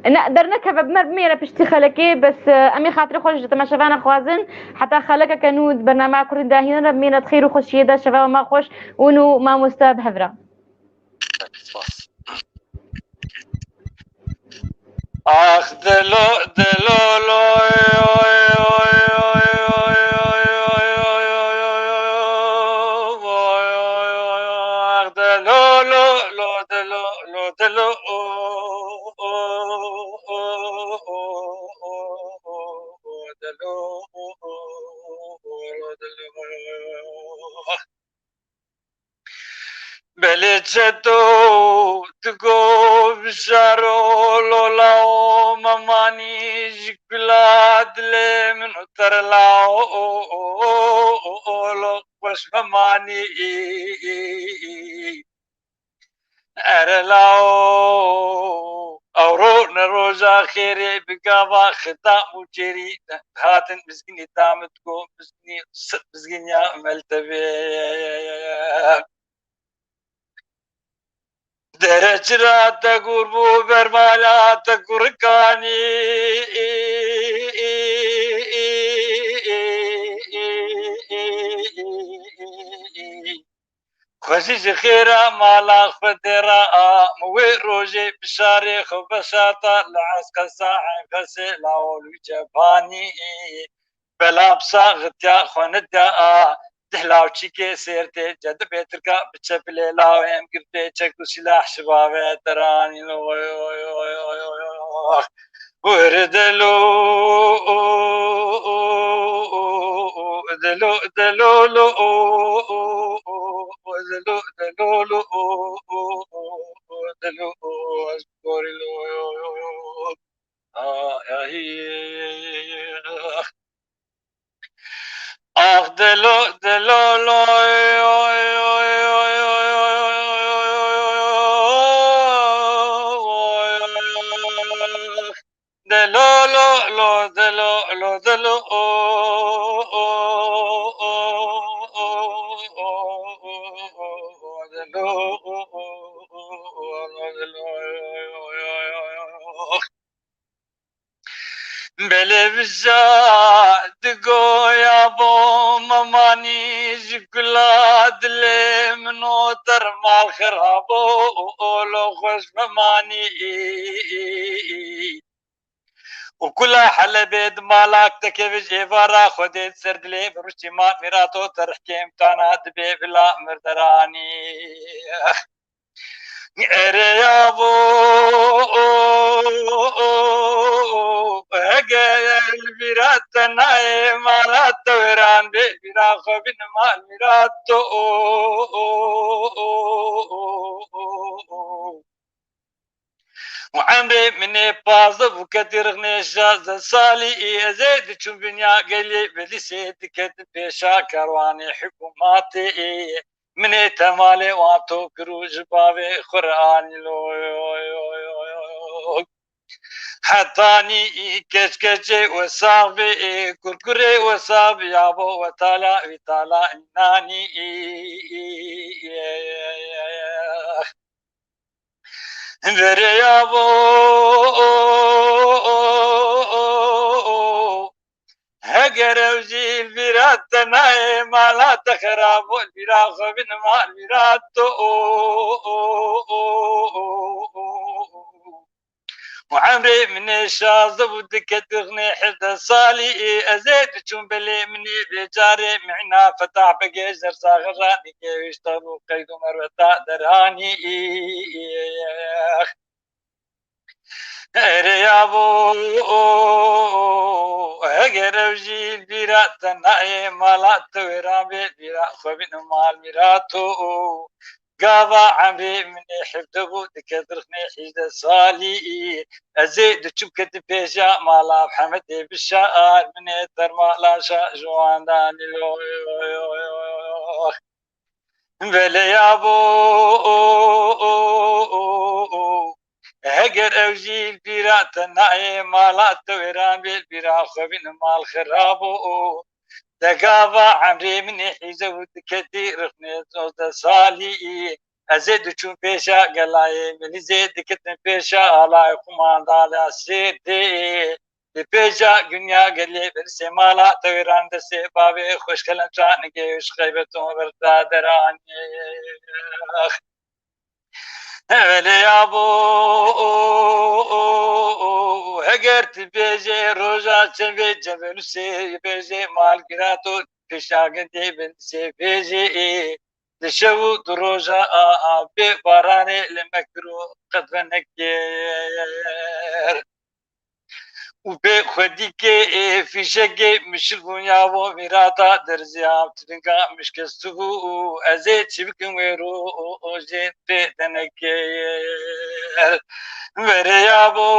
نقدر بمر بميرة بشتي خلكي بس أمي خاطري خوش تماشافانا خوازن حتى خلكا كانود برنامج كوري داهينا بمينا تخير وخوش يدا شفاو ما خوش ونو ما مستاب هفرا آخ دلو بلي جدو تقو بشارو لولاو مماني جكلاد لي من ترلاو لو وش مماني ارلاو اورو نروجا خيري بقابا خطا مجري هاتن مسكيني دامتكو مسكيني مسكيني ملتبي درجرا تقول بو برمالا تقول كاني خوشي خيرا مالا خدرا موي روجي بشاري خبشاتا العسكر ساعي غسي لاول جباني بلا بساغتيا خوندا دهلاو چيكي سيرتي جد بيتركا بتشبلي لاو ام كرتي چكو سلاح شباب تراني وردلو دلو دلو دلو دلو دلو اذكر آخ دلو دلو بلي بجا دقو يا بو مماني جكلاد لي منو ترمى الخرابو لو خوش مماني وكل حلبيد مالك تكيف جيفارا خديت سرد لي برشتي ما ميراتو ترحكيم تانا دبي بلا مردراني اريابو البيرات ناي مالات وران بيرا خبين مال ميراتو وعمري مني باظب وكتير غنيشا زالي زيد تشوف بنيا قلي بلي سيد كتب بيشا كرواني حكوماتي من تمالي واتو كروج بابي قرآن لو حتاني كشكشي وصابي كركري وصابي يابو وتالا وتالا ناني بري يابو هجر وجي البيرات تناي مالا تخراب البيرا خبن ما البيرات وعمري من الشاذب ودك تغني حتى صالي ازيد تشوم بلي مني بجاري معنا فتح بقيزر صاغراني كيف يشتغلوا قيد مروتا دراني ريابو هجر وجي البيرات تناي مالا تورامي بيرا خبن مال ميراتو قاضى عمري من حفظه تكدرني حيد صالي أزيد تشبكة بيجا مالا محمد بالشعر من يتر مالا شا جوان داني لو بلي يابو هجر أوجي البيرات ناي مالا تويران بالبيرا خبين مال خرابو دقاضى عمري من حيزة ودكتي رخني زوز صالي أزيد تشوف بيشا قلاي من زيد كتن بيشا على يقومان دالا سيدي بيشا قنيا قلي برسي مالا تويران دسي بابي خوش كلام جاني وش خيبتون برتا دراني هلي يابو هجرت بيجي روجا تبي جبل سي بيجي مال قراتو بشاقدي بنسي بيجي تشو دروجا بباراني لمكرو قد فنكير وبخديك في شقي مش البنيا وميراتا درزيام تنقى مش كستو أزيد شبكن ويرو جيت بتنكير مريابو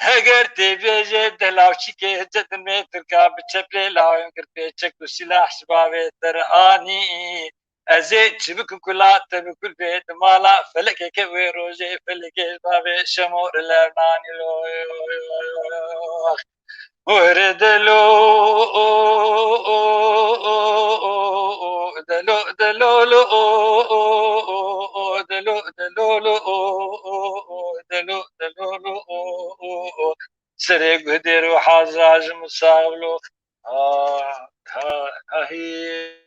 هجر تبيجي دلاوشي كي جدن متركا بتشبلي لاوين كربي تشكو سلاح شبابي تراني أزيد شبكن كلها تبكل بيت مالا فلك كوي روجي فلك بابي شمور لبناني لو ورد لو دلو دلو لو دلو دلو لو دلو دلو لو سرق بدير وحزاج مصاغلو هي